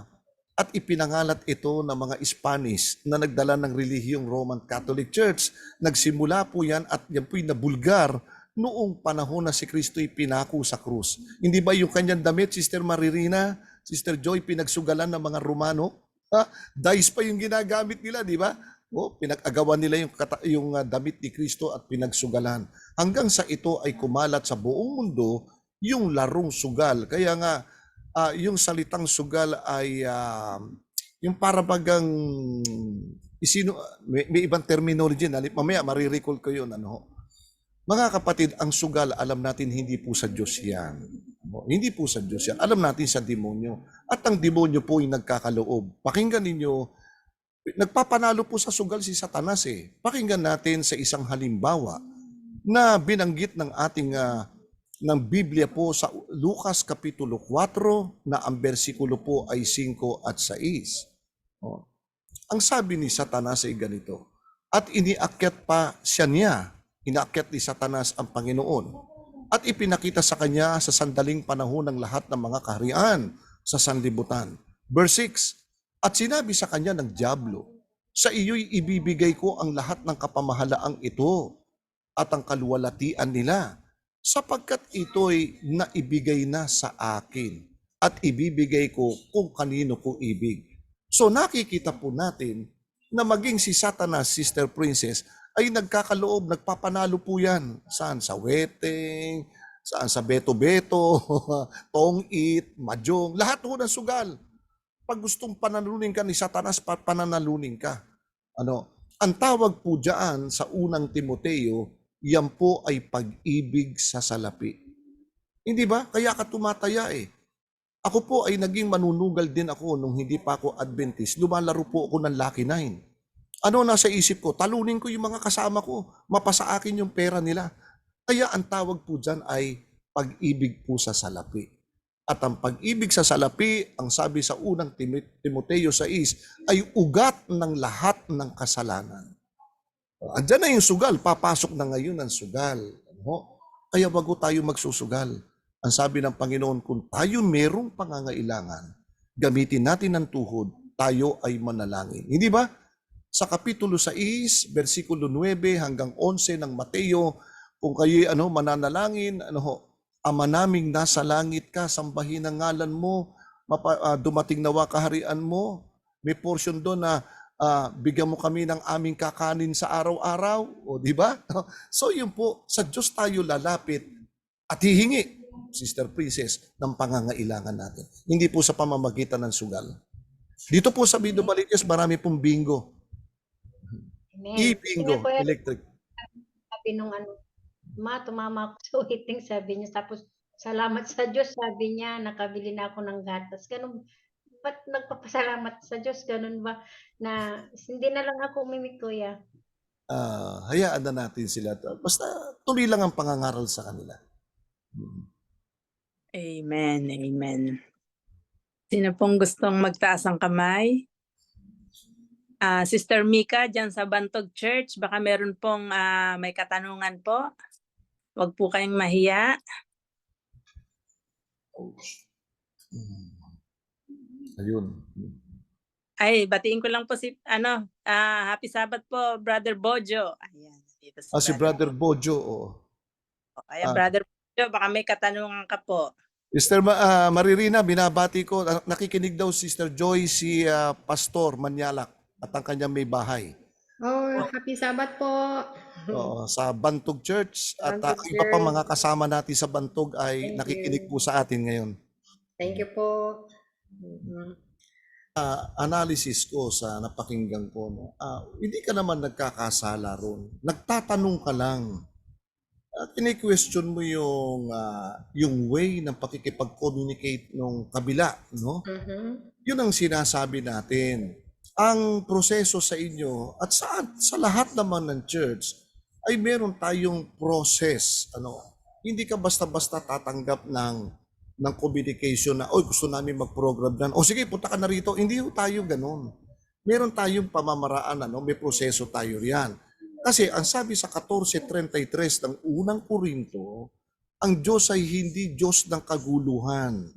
at ipinangalat ito ng mga Spanish na nagdala ng relihiyong Roman Catholic Church? Nagsimula po yan at yan po'y nabulgar noong panahon na si Kristo'y pinako sa krus. Hindi ba yung kanyang damit, Sister Maririna, Sister Joy, pinagsugalan ng mga Romano? Dice pa yung ginagamit nila, di ba? Pinag-agawan nila yung damit ni Kristo at pinagsugalan. Hanggang sa ito ay kumalat sa buong mundo yung larong sugal. Kaya nga, yung salitang sugal ay yung parabagang may ibang terminology. Mamaya marirecall ko yun. Mga kapatid, ang sugal, alam natin hindi po sa Diyos yan. Hindi po sa Diyos yan. Alam natin sa demonyo. At ang demonyo po ay nagkakaloob. Pakinggan ninyo, nagpapanalo po sa sugal si Satanas eh. Pakinggan natin sa isang halimbawa na binanggit ng ating ng Biblia po sa Lucas Kapitulo 4 na ang bersikulo po ay 5 at 6. Ang sabi ni Satanas ay ganito, at iniakyat pa niya, inaakyat ni Satanas ang Panginoon at ipinakita sa kanya sa sandaling panahon ng lahat ng mga kaharian sa sanlibutan. Verse 6, at sinabi sa kanya ng Diablo, sa iyo'y ibibigay ko ang lahat ng kapamahalaang ito at ang kaluwalhatian nila, sapagkat ito'y naibigay na sa akin at ibibigay ko kung kanino ko ibig. So nakikita po natin na maging si Satanas, Sister Princess, ay nagkakaloob, nagpapanalo po yan. Saan? Sa wedding, saan? Sa beto-beto, tong-it, majong, lahat po ng sugal. Pag gustong panalunin ka ni Satanas, pananalunin ka. Ang tawag po dyan sa unang Timoteo, yan po ay pag-ibig sa salapi. Hindi ba? Kaya ka tumataya eh. Ako po ay naging manunugal din ako nung hindi pa ako Adventist. Lumalaro po ako ng Lucky 9. Ano nasa isip ko? Talunin ko yung mga kasama ko. Mapasa akin yung pera nila. Kaya ang tawag po dyan ay pag-ibig po sa salapi. At ang pag-ibig sa salapi, ang sabi sa unang Timoteo 6, ay ugat ng lahat ng kasalanan. Andyan na yung sugal. Papasok na ngayon ang sugal. Kaya bago tayo magsusugal, ang sabi ng Panginoon, kung tayo merong pangangailangan, gamitin natin ang tuhod, tayo ay manalangin. Hindi ba? Sa Kapitulo 6, versikulo 9 hanggang 11 ng Mateo, kung kayo mananalangin, Ama naming nasa langit ka, sambahin ang ngalan mo, dumating nawa kaharian mo. May portion doon na bigyan mo kami ng aming kakanin sa araw-araw. O di ba? So yun po, sa Diyos tayo lalapit at hihingi, Sister Princess, ng pangangailangan natin. Hindi po sa pamamagitan ng sugal. Dito po sa Bido Baliches, marami pong bingo. Amen. E-bingo, Sige, Kuya, electric. sabi nung tumama ako sa waiting, sabi niya. Tapos, salamat sa Diyos, sabi niya, nakabili na ako ng gatas. Ganun, ba't nagpapasalamat sa Diyos? Ganun ba? Na, hindi na lang ako umimik, Kuya. Hayaan na natin sila. Basta tuloy lang ang pangangaral sa kanila. Amen, amen. Sino pong gustong magtaas ang kamay? Sister Mika, dyan sa Bantog Church, baka meron pong may katanungan po. Huwag po kayong mahiya. Ayun. Ay, batiin ko lang po happy Sabbath po, Brother Bojo. Ayan, dito Si Brother Bojo. Oh. Ayan, Brother Bojo, baka may katanungan ka po. Sister Maririna, binabati ko. Nakikinig daw Sister Joy, si Pastor Manyalak at ang kanyang may bahay. Happy Sabbath po. Sa Bantog Church at Bantog iba pa Church. mga kasama natin sa Bantog ay Thank nakikinig you. po sa atin ngayon. Thank you po. Analysis ko sa napakinggan ko, hindi ka naman nagkakasala ron. Nagtatanong ka lang. Kini-question mo yung way ng pakikipag-communicate ng kabila, no? Yun ang sinasabi natin. Ang proseso sa inyo at sa lahat naman ng church ay meron tayong process. Hindi ka basta-basta tatanggap ng communication na, gusto namin mag-program dyan. Sige, punta ka na rito. Hindi tayo ganun. Meron tayong pamamaraan, may proseso tayo riyan. Kasi ang sabi sa 14:33 ng unang Korinto, ang Diyos ay hindi Diyos ng kaguluhan,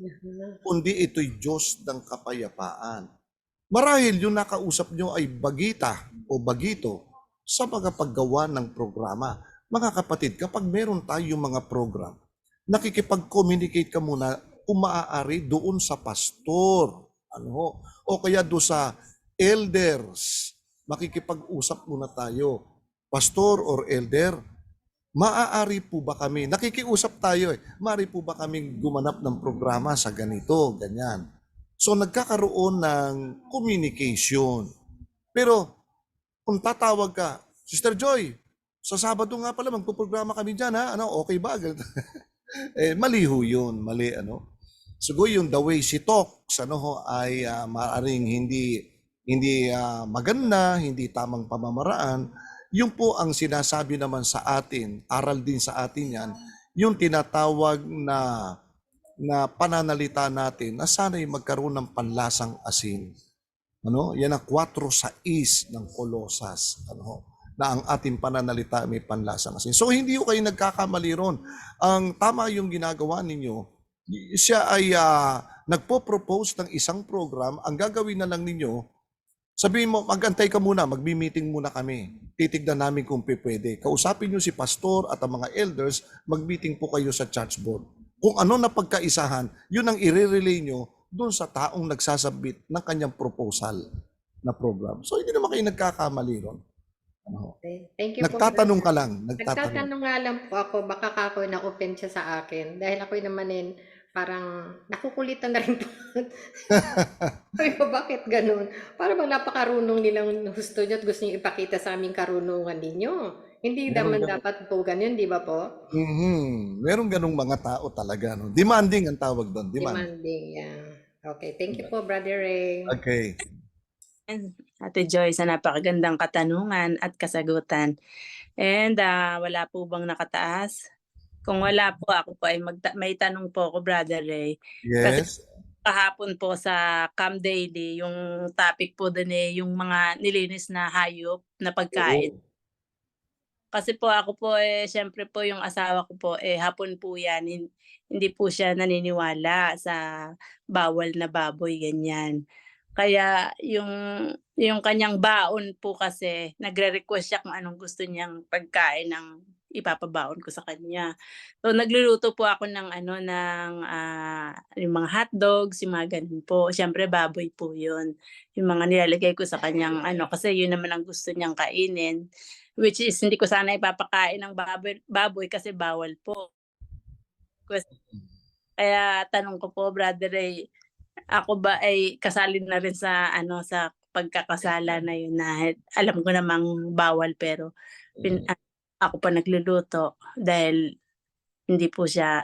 kundi ito'y Diyos ng kapayapaan. Marahil yung nakausap nyo ay bagita o bagito sa mga paggawa ng programa. Mga kapatid, kapag meron tayong mga program, nakikipag-communicate ka muna kung maaari doon sa pastor. O kaya doon sa elders. Makikipag-usap muna tayo. Pastor or elder, maaari po ba kami, nakikiusap tayo maaari po ba kaming gumanap ng programa sa ganito, ganyan. So nagkakaroon ng communication. Pero kung tatawag ka, Sister Joy, sa Sabado nga pala magpuprograma kami dyan, okay ba? Mali ho yun, mali Siguro yung the way she talks, ay maaaring hindi maganda, hindi tamang pamamaraan. Yung po ang sinasabi naman sa atin, aral din sa atin yan, yung tinatawag na pananalita natin na sana'y magkaroon ng panlasang asin. Yan ang 4:6 ng Kolosas. Na ang ating pananalita may panlasang asin. So hindi kayo nagkakamali ron. Ang tama yung ginagawa ninyo, siya ay nagpo-propose ng isang program, ang gagawin na lang ninyo, sabihin mo, mag-antay ka muna, magbi-meeting muna kami. Titignan namin kung pwede. Kausapin nyo si pastor at ang mga elders, mag-meeting po kayo sa church board. Kung ano na pagkaisahan, yun ang i-relay nyo doon sa taong nagsasubmit ng kanyang proposal na program. So, hindi naman kayo nagkakamali ron. Ano? Okay. Thank you po. Nagtatanong ka lang. Nagtatanong nga lang po ako, baka ako na-open siya sa akin. Dahil ako naman parang nakukulitan na rin po. Sabi ko, bakit ganun? Para bang napakarunong nilang gusto nyo at gusto nyo ipakita sa aming karunungan ninyo. Hindi Meron naman ganun. dapat po ganun, di ba po? Meron ganung mga tao talaga. No? Demanding ang tawag doon. Demanding, yeah. Okay, thank you po, Brother Ray. Okay. Ate Joy, sa napakagandang katanungan at kasagutan. And wala po bang nakataas? Kung wala po, ako po ay may tanong po ako, Brother Ray. Yes. Kahapon po sa Cam Daily, yung topic po doon yung mga nilinis na hayop na pagkain. Oo. Kasi po ako po syempre po yung asawa ko po hapon po yan, hindi po siya naniniwala sa bawal na baboy ganyan. Kaya yung kanyang baon po kasi nagre-request siya kung anong gusto niyang pagkain ng ipapabaon ko sa kanya. So nagluluto po ako ng yung mga hotdogs, yung mga ganun po. Syempre baboy po 'yun. Yung mga nilalagay ko sa kanyang kasi yun naman ang gusto niyang kainin. Which is hindi ko sana ipapakain ng baboy kasi bawal po. Kaya tanong ko po, Brother Ray, ako ba ay kasali na rin sa sa pagkakasala na yun na alam ko namang bawal pero ako pa nagluluto dahil hindi po siya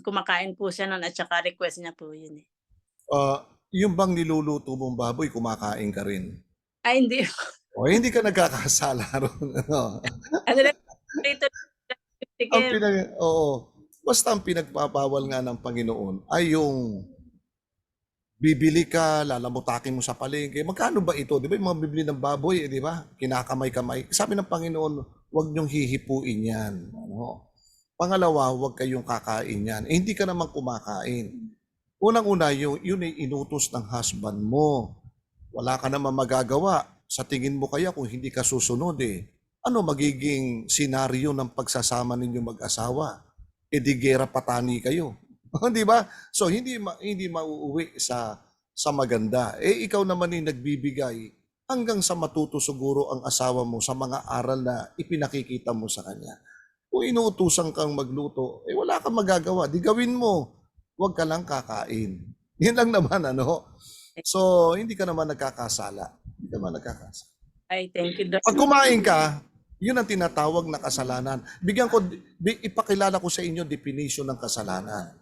kumakain po siya noon at saka request niya po yun eh. Yung bang niluluto mong baboy, kumakain ka rin? Ay hindi. O hindi ka nagkakasala ron. Basta ang pinagpapawal nga ng Panginoon ay yung bibili ka, lalamutakin mo sa palengke. Magkano ba ito? Di ba yung mga bibili ng baboy, di ba? Kinakamay-kamay. Sabi ng Panginoon, huwag niyong hihipuin yan. Pangalawa, huwag kayong kakain yan. Hindi ka naman kumakain. Unang-una, yun ay inutos ng husband mo. Wala ka naman magagawa. Sa tingin mo kaya kung hindi ka susunod ano magiging senaryo ng pagsasama ninyo mag-asawa? Di gera patani kayo. Di ba? So hindi mauuwi sa maganda. Ikaw naman yung nagbibigay hanggang sa matuto siguro ang asawa mo sa mga aral na ipinakikita mo sa kanya. Kung inuutusan kang magluto, wala kang magagawa. Di gawin mo. Huwag ka lang kakain. Yan lang naman, So, hindi ka naman nagkakasala. Hindi ka naman nagkakasala. Ay, thank you, Doc. Pag kumain ka, yun ang tinatawag na kasalanan. Ipakilala ko sa inyo definition ng kasalanan.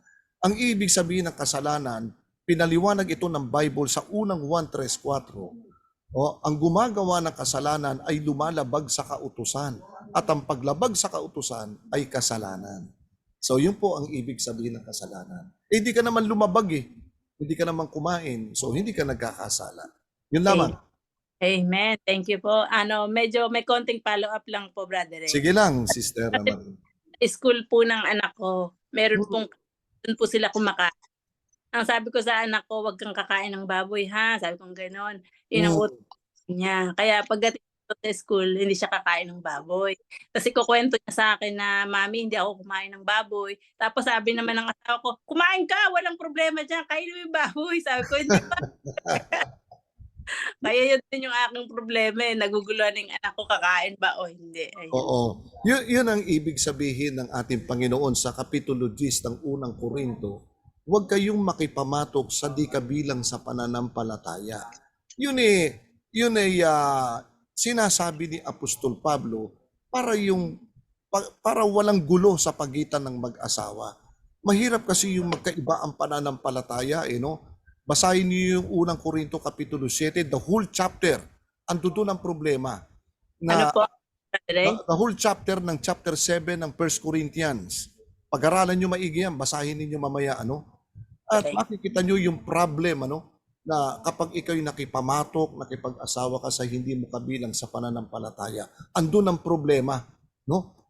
Ang ibig sabihin ng kasalanan, pinaliwanag ito ng Bible sa unang 1:3-4. Ang gumagawa ng kasalanan ay lumalabag sa kautusan. At ang paglabag sa kautusan ay kasalanan. So, yun po ang ibig sabihin ng kasalanan. Hindi ka naman lumabag Hindi ka naman kumain. So, hindi ka nagkakasala. Yun lamang. Amen. Thank you po. Medyo may konting follow-up lang po, Brother Ray. Sige lang, Sister Marie. School po ng anak ko, meron pong doon po sila kumakain. Ang sabi ko sa anak ko, wag kang kakain ng baboy ha. Sabi ko gano'n. Yun ang utos niya. Kaya pagdating sa school, hindi siya kakain ng baboy. Kasi kukwento niya sa akin na, Mami, hindi ako kumain ng baboy. Tapos sabi naman ng asawa ko, kumain ka, walang problema dyan. Kain mo yung baboy. Sabi ko, hindi pa. Kaya yun din yung aking problema naguguluhan ng anak ko, kakain ba o hindi. Ayun. Oo. Yun ang ibig sabihin ng ating Panginoon sa Kapitulo 10 ng unang Korinto. Huwag kayong makipamatok sa di kabilang sa pananampalataya. Yun sinasabi ni Apostol Pablo para walang gulo sa pagitan ng mag-asawa. Mahirap kasi yung magkaiba ang pananampalataya, Basahin niyo yung unang Korinto Kapitulo 7, the whole chapter. Ando doon ang problema. Ano po? The whole chapter ng chapter 7 ng 1 Corinthians. Pag-aralan niyo maigi yan, basahin niyo mamaya, At makikita niyo yung problem, na kapag ikaw'y nakipamatok, nakipag-asawa ka sa hindi mo kabilang sa pananampalataya, andun ang problema,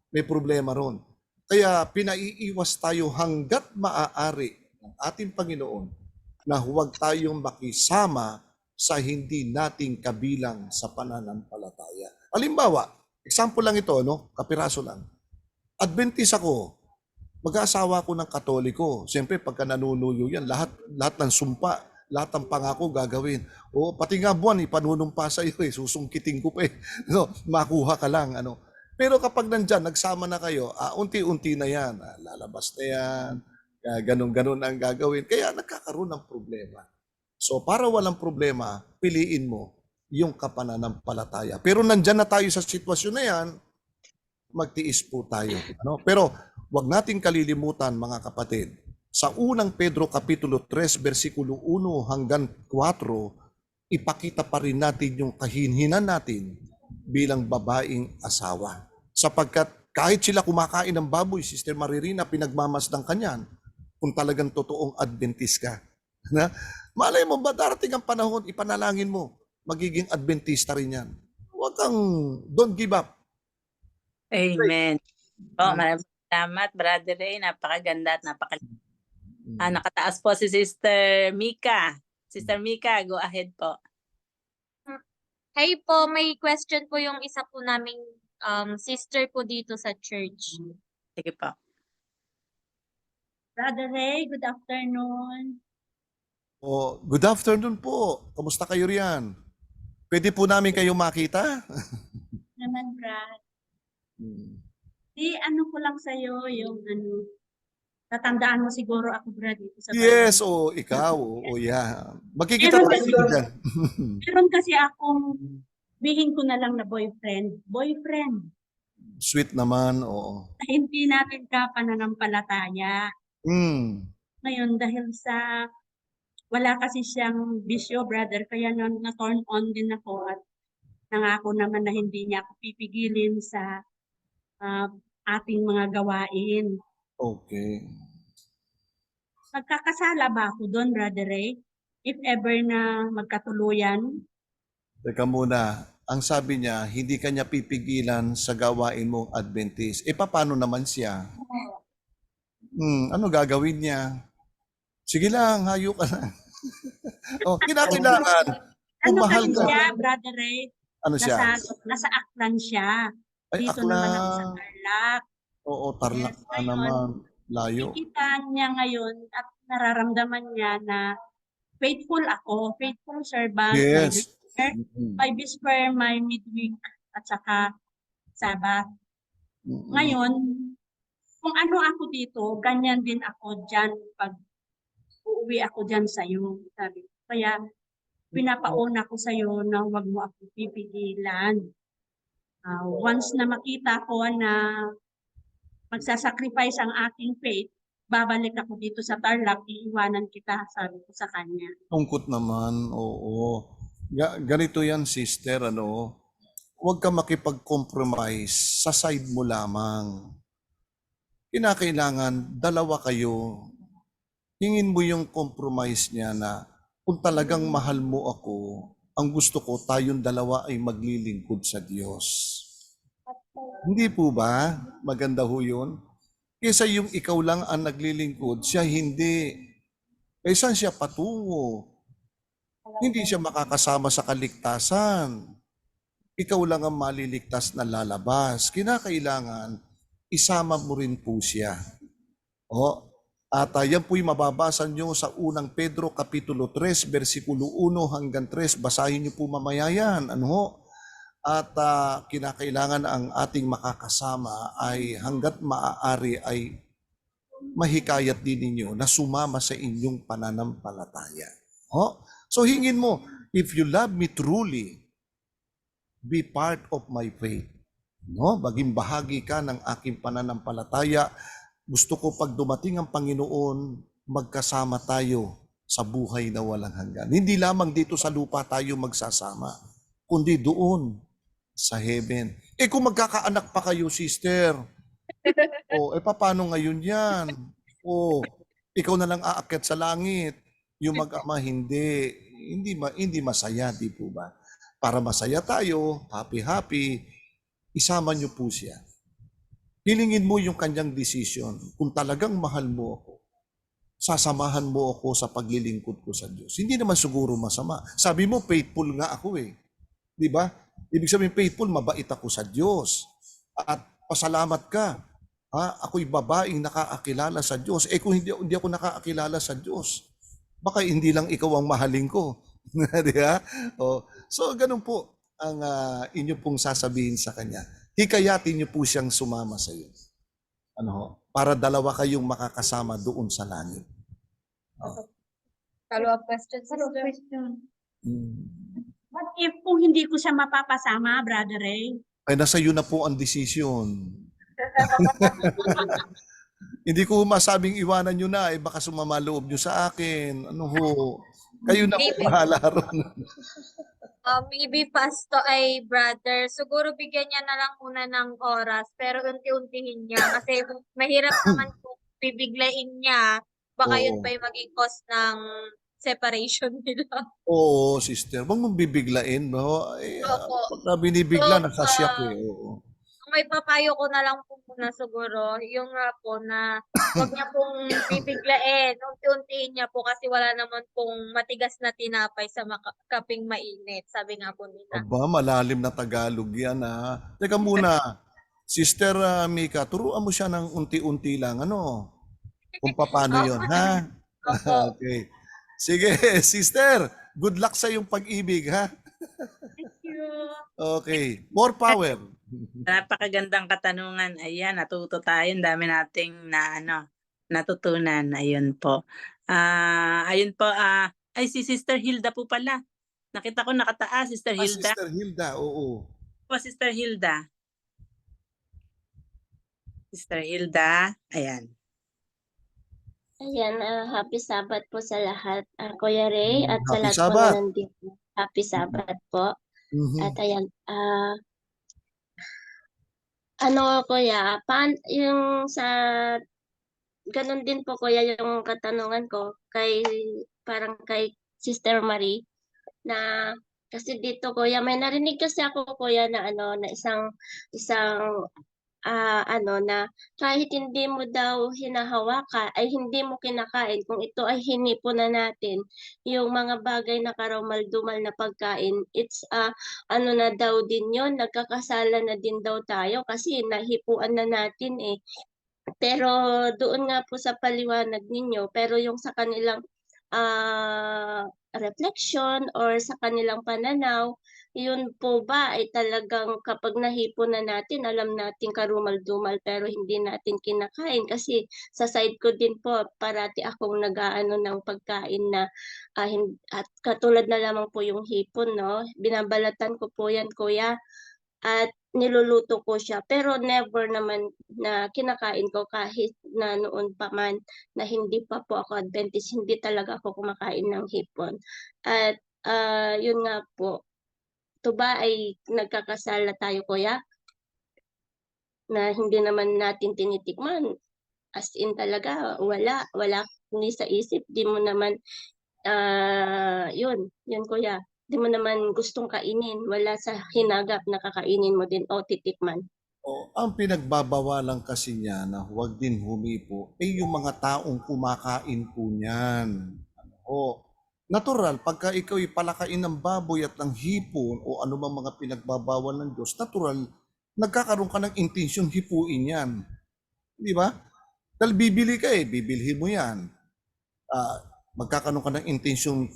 May problema ron. Kaya pinaiiwas tayo hanggat maaari ng ating Panginoon na huwag tayong makisama sa hindi nating kabilang sa pananampalataya. Halimbawa, example lang ito, kapiraso lang. Adventist ako, Mag-aasawa ako ng Katoliko. Siyempre, pagka nanunuyo yan, lahat ng sumpa, lahat ng pangako gagawin. O, pati nga buwan, ipanunumpa sa iyo susungkitin ko pa No, makuha ka lang. Pero kapag nandyan, nagsama na kayo, unti-unti na yan. Lalabas na yan. Ganun-ganun ang gagawin. Kaya nagkakaroon ng problema. So, para walang problema, piliin mo yung kapananampalataya. Pero nandyan na tayo sa sitwasyon na yan, magtiis po tayo. Pero wag nating kalilimutan, mga kapatid, sa unang Pedro Kapitulo 3, versikulo 1 hanggang 4, ipakita pa rin natin yung kahinhinan natin bilang babaeng asawa. Sapagkat kahit sila kumakain ng baboy, Sister Maririna, pinagmamasdang kanyan, kung talagang totoong Adventist ka. Na, malay mo ba darating ang panahon, ipanalangin mo, magiging Adventista rin yan. Huwag kang, don't give up. Amen. Oh, maraming salamat, Brother Ray. Napakaganda at nakataas po si Sister Mika. Sister Mika, go ahead po. Hi po, may question po yung isa po naming sister po dito sa church. Sige po. Brother Ray, good afternoon. Good afternoon po. Kamusta kayo riyan? Pwede po namin kayo makita? Naman, Brad. Ano ko lang sa'yo yung tatandaan mo siguro ako, Brad, dito sa Yes, Bible. ikaw. Yeah. Magkikita Meron tayo kasi- dyan. Meron kasi akong bihin ko na lang na boyfriend. Boyfriend. Sweet naman, oo. Na hindi natin pananampalataya. Ngayon, dahil sa wala kasi siyang bisyo, brother, kaya na-turn on din ako at nangako naman na hindi niya ako pipigilin sa ating mga gawain. Okay. Magkakasala ba ako doon, Brother Ray? If ever na magkatuluyan? Teka muna. Ang sabi niya, hindi kanya pipigilan sa gawain mong Adventist. Paano naman siya? Ano gagawin niya? Sige lang, hayo ka lang. Kinakailangan. Kung Ano mahal kasi ka. siya, Brother Ray? Ano siya? Nasa Aklan siya. Ay, Dito naman ako sa akla. Tarlac. Oo, Tarlac Yes, ka ngayon, naman. Layo. Nakikita niya ngayon at nararamdaman niya na faithful ako, faithful servant. Yes. By whisper, my midweek at saka Sabbath. Ngayon, kung ano ako dito, ganyan din ako dyan pag uuwi ako dyan sa'yo. Sabi ko. Kaya pinapauna ko sa'yo na huwag mo ako pipigilan. Once na makita ko na magsasacrifice ang aking faith, babalik ako dito sa Tarlac, iiwanan kita, sabi ko sa kanya. Tungkot naman, oo. Ganito yan, sister, huwag ka makipag-compromise sa side mo lamang. Kinakailangan, dalawa kayo. Hingin mo yung compromise niya na kung talagang mahal mo ako, ang gusto ko, tayong dalawa ay maglilingkod sa Diyos. Hindi po ba? Maganda ho yun. Kesa yung ikaw lang ang naglilingkod, siya hindi. Eh, saan siya patungo? Hindi siya makakasama sa kaligtasan. Ikaw lang ang maliligtas na lalabas. Kinakailangan, isama mo rin po siya. At yan po'y mababasa nyo sa unang Pedro Kapitulo 3, versikulo 1 hanggang 3. Basahin nyo po mamaya yan. At kinakailangan ang ating makakasama ay hanggat maaari ay mahikayat din ninyo na sumama sa inyong pananampalataya. So hingin mo, if you love me truly, be part of my faith. Maging bahagi ka ng aking pananampalataya. Gusto ko pag dumating ang Panginoon, magkasama tayo sa buhay na walang hanggan. Hindi lamang dito sa lupa tayo magsasama, kundi doon sa heaven. Kung magkakaanak pa kayo, sister, paano ngayon yan? Ikaw na lang aakyat sa langit. Yung mag-ama, hindi masaya, di po ba? Para masaya tayo, happy, isama niyo po siya. Hilingin mo yung kanyang decision. Kung talagang mahal mo ako, sasamahan mo ako sa paglilingkod ko sa Diyos. Hindi naman siguro masama. Sabi mo, faithful nga ako eh. Di ba? Ibig sabihin, faithful, mabait ako sa Diyos. At pasalamat ka. Ako'y babaeng nakakakilala sa Diyos. Kung hindi ako nakakakilala sa Diyos, baka hindi lang ikaw ang mahalin ko. Di ba? So, ganun po ang inyo pong sasabihin sa kanya. Hikayatin niyo po siyang sumama sa iyo. Para dalawa kayong makakasama doon sa langit. Follow-up question, Ano sister? question? Mm. What if kung hindi ko siya mapapasama, Brother Ray? Ay, nasa iyo na po ang desisyon. Hindi ko masabing iwanan nyo na, baka sumama loob nyo sa akin. Kayo na po bahala ron. Maybe pasto ay brother, siguro bigyan niya na lang muna ng oras, pero unti-untihin niya. Kasi mahirap naman kung bibiglain niya, baka yun Oo. pa yung maging cause ng separation nila. Oo, sister. Huwag mong bibiglain, no? Opo. Pagka binibigla, So, nakasyak Oo. May papayo ko na lang po muna siguro, yung nga po na wag niya pong bibiglain, unti-untihin niya po kasi wala naman pong matigas na tinapay sa kaping mainit, sabi nga po nila. Aba, malalim na Tagalog yan, ha? Teka muna, Sister Mika, turuan mo siya ng unti-unti lang, kung paano yun, ha? Opo. Okay. Sige, sister, good luck sa iyong pag-ibig, ha? Thank you. Okay, more power. Napakagandang katanungan. Ayan, natuto tayo. Ang dami nating natutunan. Ayun po. Ayun po. Ay, si Sister Hilda po pala. Nakita ko nakataas, Sister Hilda. Sister Hilda, oo. Po, Sister Hilda. Sister Hilda. Ayan. Ayan, happy Sabbath po sa lahat, Kuya Ray, at sa Happy lahat po Sabbath. na nandito. Happy Sabbath po. Mhm. At ayan, Kuya, yung sa, ganun din po, Kuya, yung katanungan ko parang kay Sister Marie, na kasi dito, Kuya, may narinig kasi ako, Kuya, na na isang na kahit hindi mo daw hinahawakan ay hindi mo kinakain, kung ito ay hinipon na natin, yung mga bagay na karumal-dumal na pagkain, it's na daw din yun, nagkakasala na din daw tayo kasi nahipuan na natin eh. Pero doon nga po sa paliwanag ninyo, pero yung sa kanilang reflection or sa kanilang pananaw, yun po ba ay talagang kapag nahipon na natin, alam natin karumal-dumal pero hindi natin kinakain? Kasi sa side ko din po, parati akong nag-aano ng pagkain na at katulad na lamang po yung hipon, no? Binabalatan ko po yan, Kuya, at niluluto ko siya. Pero never naman na kinakain ko kahit na noon pa man na hindi pa po ako Adventist, hindi talaga ako kumakain ng hipon. At yun nga po, ito ba ay nagkakasala tayo, Kuya? Na hindi naman natin tinitikman. As in talaga, wala hindi sa isip, di mo naman, yun Kuya. Di mo naman gustong kainin, wala sa hinagap na kakainin mo din o titikman. Ang pinagbabawalan kasi niya na huwag din humipo yung mga taong kumakain po niyan. Natural, pagka ikaw palakain ng baboy at ng hipon o anumang mga pinagbabawal ng Diyos, natural, nagkakaroon ka ng intensyon hipuin yan. Di ba? Dahil bibili ka bibilhin mo yan. Magkakaroon ka ng intensyon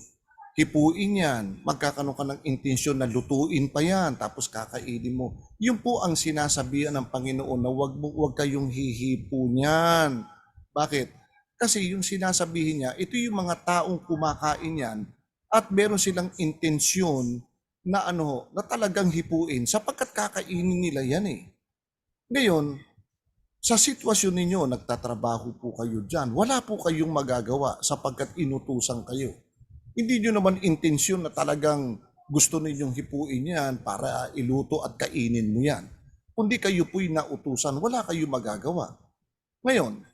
hipuin yan. Magkakaroon ka ng intensyon na lutuin pa yan, tapos kakainin mo. Yun po ang sinasabihan ng Panginoon na wag kayong hihipo niyan. Bakit? Kasi yung sinasabihin niya, ito yung mga taong kumakain yan at meron silang intensyon na na talagang hipuin sapagkat kakainin nila yan Ngayon, sa sitwasyon ninyo, nagtatrabaho po kayo dyan, wala po kayong magagawa sapagkat inutusan kayo. Hindi nyo naman intensyon na talagang gusto ninyong hipuin yan para iluto at kainin mo yan. Kundi kayo po'y nautusan, wala kayong magagawa. Ngayon,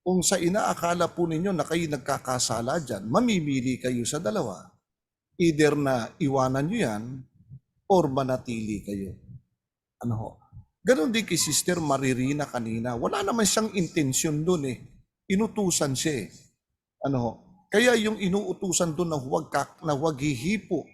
kung sa inaakala po ninyo na kayo nagkakasala dyan, mamimili kayo sa dalawa. Either na iwanan nyo yan or manatili kayo. Ganon din kay Sister Maririna kanina. Wala naman siyang intensyon doon Inutusan siya Kaya yung inuutusan doon na huwag hihipo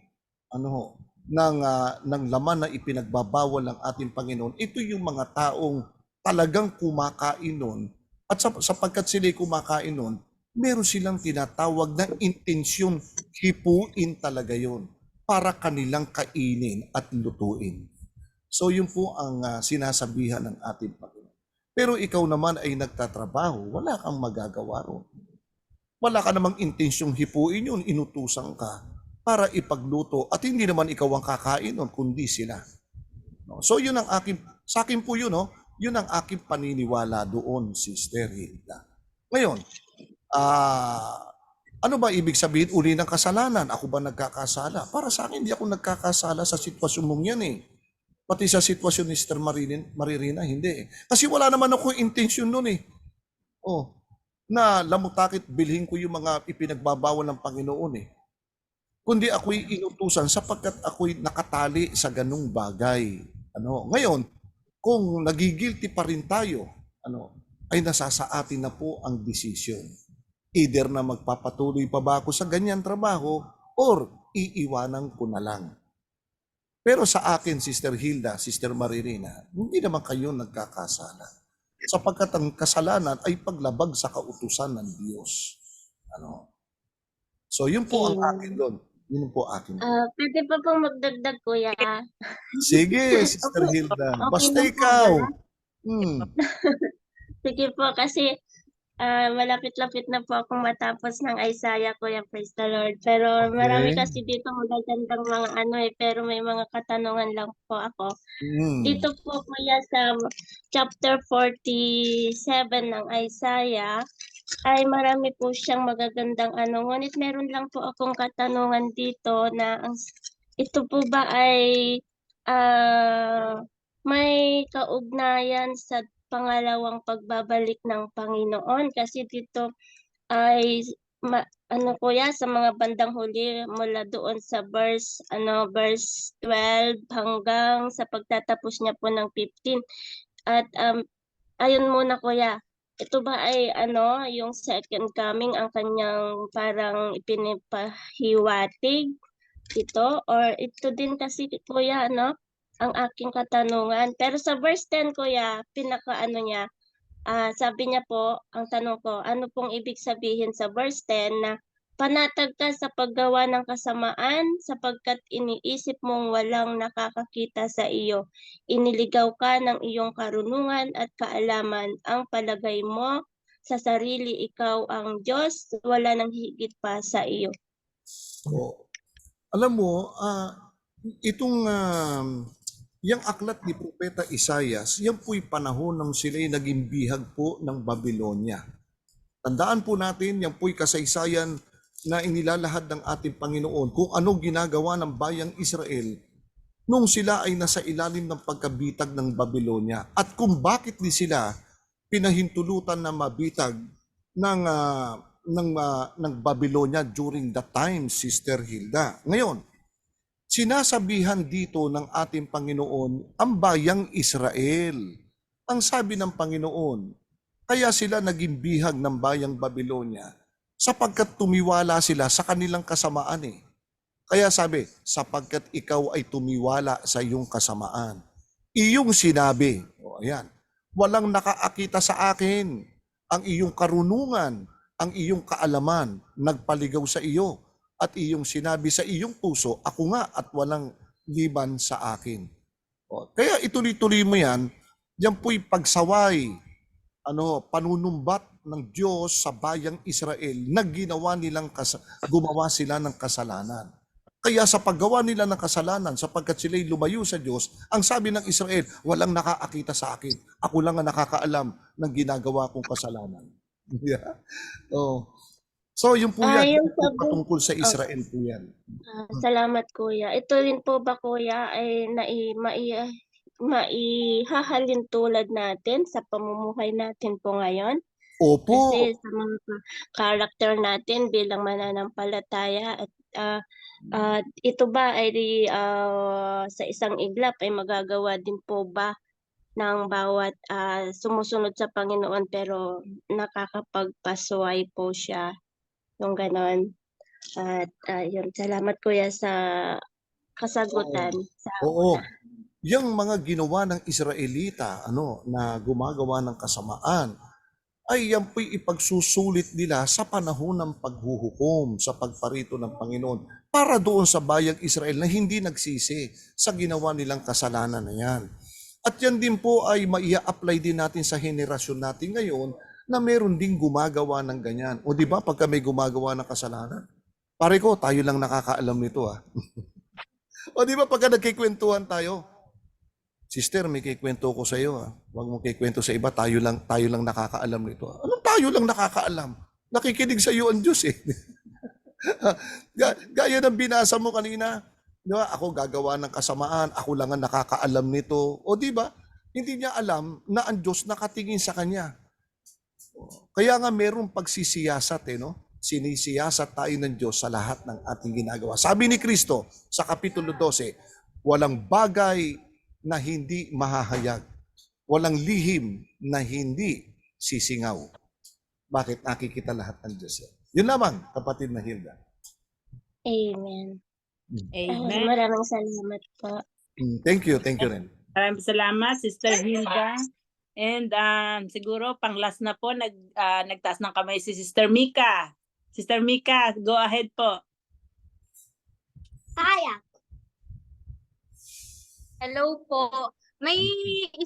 ng laman na ipinagbabawal ng ating Panginoon, ito yung mga taong talagang kumakain nun. At sapagkat sila'y kumakain nun, meron silang tinatawag na intensyon, hipuin talaga yon para kanilang kainin at lutuin. So yun po ang sinasabihan ng ating Panginoon. Pero ikaw naman ay nagtatrabaho, wala kang magagawa ron. Wala ka namang intensyong hipuin yun, inutusan ka para ipagluto at hindi naman ikaw ang kakain nun, kundi sila. No? So yun ang sa akin po yun, no? Yun ang aking paniniwala doon, Sister Hilda. Ngayon, ano ba ibig sabihin uli ng kasalanan? Ako ba nagkakasala? Para sa akin, hindi ako nagkakasala sa sitwasyon mong yan eh. Pati sa sitwasyon ni Sister Maririna, hindi eh. Kasi wala naman ako intensyon nun eh. Oh, na lamutakit bilhin ko yung mga ipinagbabawal ng Panginoon eh. Kundi ako'y inutusan sapagkat ako'y nakatali sa ganung bagay. Ngayon, kung nagigilty pa rin tayo, ay nasa sa atin na po ang decision. Either na magpapatuloy pa ba ako sa ganyan trabaho or iiwanan ko na lang. Pero sa akin, Sister Hilda, Sister Maririna, hindi naman kayo nagkakasala. Sapagkat ang kasalanan ay paglabag sa kautusan ng Diyos. So yun po ang akin doon. Yun po akin. Pwede pa pong magdagdag, kuya. Sige, Sister Hilda. Okay Basta lang po ikaw. ba? Sige po, kasi malapit-lapit na po akong matapos ng Isaiah, Kuya, praise the Lord. Pero marami Okay. kasi dito magagandang mga pero may mga katanungan lang po ako. Mm. Dito po, Kuya, sa chapter 47 ng Isaiah, ay marami po siyang magagandang ngunit meron lang po akong katanungan dito na ito po ba ay may kaugnayan sa pangalawang pagbabalik ng Panginoon, kasi dito ay kuya, sa mga bandang huli mula doon sa verse 12 hanggang sa pagtatapos niya po ng 15. At ayun muna, kuya, ito ba ay yung second coming ang kanyang parang ipinipahiwatig ito, or ito din kasi, kuya, ang aking katanungan. Pero sa verse 10, kuya, niya, sabi niya po, ang tanong ko, ano pong ibig sabihin sa verse 10 na panatag ka sa paggawa ng kasamaan sapagkat iniisip mong walang nakakakita sa iyo. Iniligaw ka ng iyong karunungan at kaalaman. Ang palagay mo sa sarili, ikaw ang Diyos, wala nang higit pa sa iyo. So, alam mo, itong yung aklat ni Propeta Isaias, yan po'y panahon nang sila'y naging bihag po ng Babylonia. Tandaan po natin, yan po'y kasaysayan na inilalahad ng ating Panginoon kung ano ginagawa ng bayang Israel nung sila ay nasa ilalim ng pagkabitag ng Babylonia at kung bakit di sila pinahintulutan na mabitag ng Babylonia during that time, Sister Hilda. Ngayon, sinasabihan dito ng ating Panginoon ang bayang Israel. Ang sabi ng Panginoon, kaya sila naging bihag ng bayang Babylonia sapagkat tumiwala sila sa kanilang kasamaan eh. Kaya sabi, sapagkat ikaw ay tumiwala sa iyong kasamaan. Iyong sinabi, ayan, walang nakaakita sa akin, ang iyong karunungan, ang iyong kaalaman, nagpaligaw sa iyo. At iyong sinabi sa iyong puso, ako nga at walang liban sa akin. Kaya ituloy-tuloy mo yan po'y pagsaway, panunumbat ng Diyos sa bayang Israel na gumawa sila ng kasalanan. Kaya sa paggawa nila ng kasalanan, sapagkat sila'y lumayo sa Diyos, ang sabi ng Israel, walang nakakakita sa akin. Ako lang ang nakakaalam ng ginagawa kong kasalanan. Yeah. So, yung po yan, yung patungkol sa Israel po yan. Salamat, kuya. Ito rin po ba, kuya, ay maihahalin tulad natin sa pamumuhay natin po ngayon? Opo. Kasi sa mga character natin bilang mananampalataya at ito ba ay sa isang iglap ay magagawa din po ba ng bawat sumusunod sa Panginoon pero nakakapagpasaway po siya? Yung ganon. At yun, salamat kuya sa kasagutan. Oo. Yung mga ginawa ng Israelita, na gumagawa ng kasamaan, ay yan po'y ipagsusulit nila sa panahon ng paghuhukom, sa pagparito ng Panginoon, para doon sa bayang Israel na hindi nagsisi sa ginawa nilang kasalanan na yan. At yan din po ay maia-apply din natin sa henerasyon natin ngayon na meron ding gumagawa ng ganyan. O di ba pagka may gumagawa ng kasalanan, pare ko, tayo lang nakakaalam nito O di ba pagka nagkikwentuhan tayo, sister, may kikwento ko sa iyo. Huwag mong kikwento sa iba, tayo lang nakakaalam nito. Anong tayo lang nakakaalam? Nakikinig sa iyo ang Diyos eh. Gaya ng binasa mo kanina, di ba? Ako gagawa ng kasamaan, ako lang ang nakakaalam nito. O di ba? Hindi niya alam na ang Diyos nakatingin sa kanya. Kaya nga merong pagsisiyasat no? Sinisiyasat tayo ng Diyos sa lahat ng ating ginagawa. Sabi ni Kristo sa Kapitulo 12, walang bagay na hindi mahahayag. Walang lihim na hindi sisingaw. Bakit? Nakikita lahat ng Diyos. Yun lamang, kapatid na Hilda. Amen. Amen. Maraming salamat po. Thank you rin. Maraming salamat, Sister Hilda. And siguro pang last na po, nagtaas ng kamay si Sister Mika. Sister Mika, go ahead po. Kaya. Hello po. May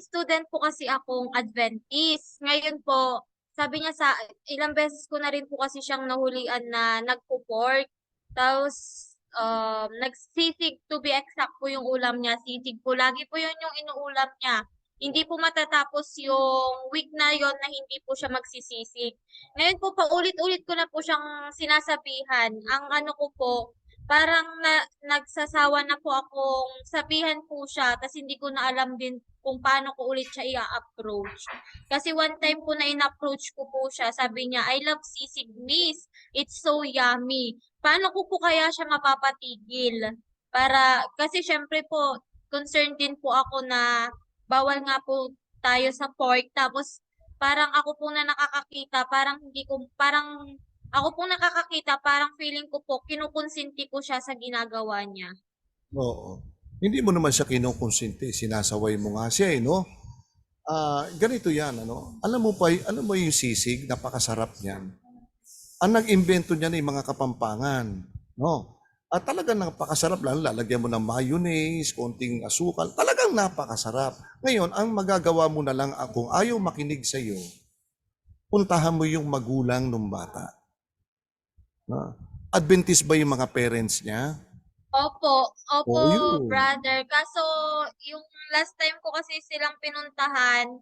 student po kasi akong Adventist. Ngayon po, sabi niya ilang beses ko na rin po kasi siyang nahulian na nagpo-pork. Tapos, nagsisig, to be exact po yung ulam niya. Sisig po. Lagi po yun yung inuulam niya. Hindi po matatapos yung week na yon na hindi po siya magsisisig. Ngayon po, paulit-ulit ko na po siyang sinasabihan. Ang ano ko po, parang nagsasawa na po akong sabihan po siya, tapos hindi ko na alam din kung paano ko ulit siya i-approach. Kasi one time po na in-approach ko po siya, sabi niya, I love sisig, miss. It's so yummy. Paano ko po kaya siya mapapatigil? Kasi syempre po, concerned din po ako na bawal nga po tayo sa pork. Tapos parang ako po na nakakakita, ako pong nakakakita, parang feeling ko po, kinukonsinti ko siya sa ginagawa niya. Oo. Hindi mo naman siya kinukonsinti, sinasaway mo nga siya no? Ganito yan, Alam mo yung sisig, napakasarap niyan. Ang nag-imbento niya na yung mga Kapampangan, no? At talagang napakasarap lang, lalagyan mo ng mayonnaise, konting asukal, talagang napakasarap. Ngayon, ang magagawa mo na lang, kung ayaw makinig sa iyo, puntahan mo yung magulang ng bata. Adventist ba yung mga parents niya? Opo, yun. brother. Kaso, yung last time ko kasi silang pinuntahan,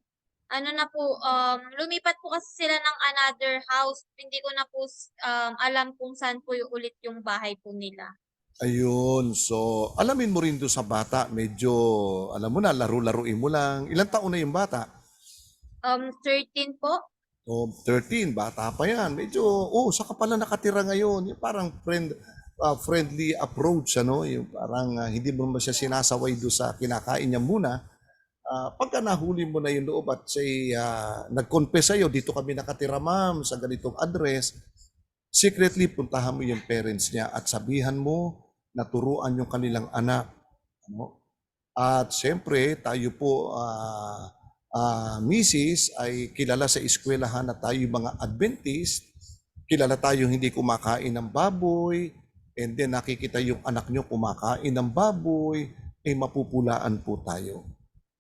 lumipat po kasi sila ng another house. Hindi ko na po alam kung saan po ulit yung bahay po nila. Ayun, so alamin mo rin doon sa bata, medyo, alam mo na, laro-laruin mo lang. Ilang taon na yung bata? 13 po. 13, bata pa yan. Medyo, saka pala nakatira ngayon. Yung parang friendly approach, Yung parang hindi mo naman siya sinasaway doon sa kinakain niya muna. Pagka nahuli mo na yung loob at say, nag-confess sa'yo, dito kami nakatira ma'am, sa ganitong address, secretly puntahan mo yung parents niya at sabihan mo na turuan yung kanilang anak. At siyempre, tayo po, Mrs. ay kilala sa eskwelahan na tayo mga Adventist, kilala tayo hindi kumakain ng baboy, and then nakikita yung anak nyo kumakain ng baboy, mapupulaan po tayo.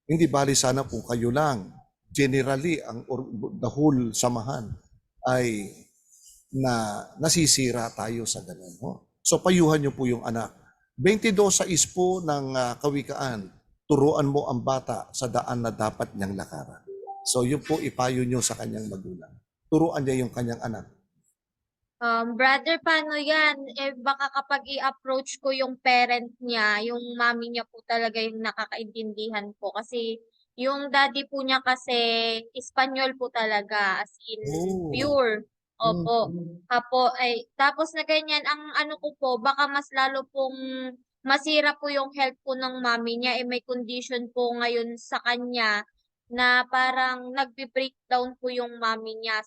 Hindi bali sana kung kayo lang, generally, the whole samahan ay nasisira tayo sa ganun. So payuhan nyo po yung anak. 22 sa ispo ng Kawikaan, turuan mo ang bata sa daan na dapat niyang lakaran. So yun po ipayo nyo sa kanyang magulang. Turuan niya yung kanyang anak. Brother, paano yan? Baka kapag i-approach ko yung parent niya, yung mami niya po talaga yung nakakaintindihan po. Kasi yung daddy po niya kasi Espanyol po talaga, as in pure. Opo. Tapos na ganyan, ang ano ko po, baka mas lalo pong masira po yung health po ng mami niya. May condition po ngayon sa kanya na parang nagbe-breakdown po yung mami niya.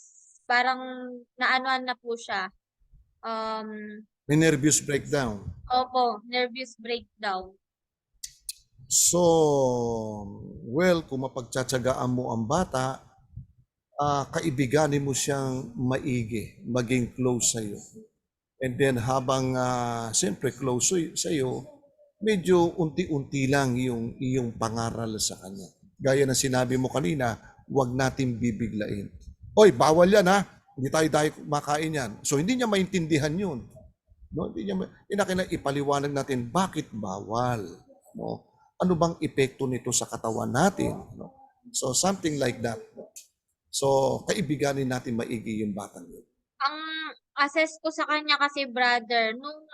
Parang naanoan na po siya. May nervous breakdown. Opo, nervous breakdown. So, well, kung mapagtsatsagaan mo ang bata, kaibiganin mo siyang maigi, maging close sa iyo. And then habang siyempre close sa iyo, medyo unti-unti lang yung iyong pangaral sa kanya. Gaya ng sinabi mo kanina, huwag natin bibiglain. Oy, bawal yan ha. Hindi tayo makain yan. So hindi niya maintindihan yun. No, hindi niya ipaliwanag natin bakit bawal, no? Ano bang epekto nito sa katawan natin, no? So something like that. So kaibiganin natin maigi yung batang yun. Ang assess ko sa kanya kasi, brother, nung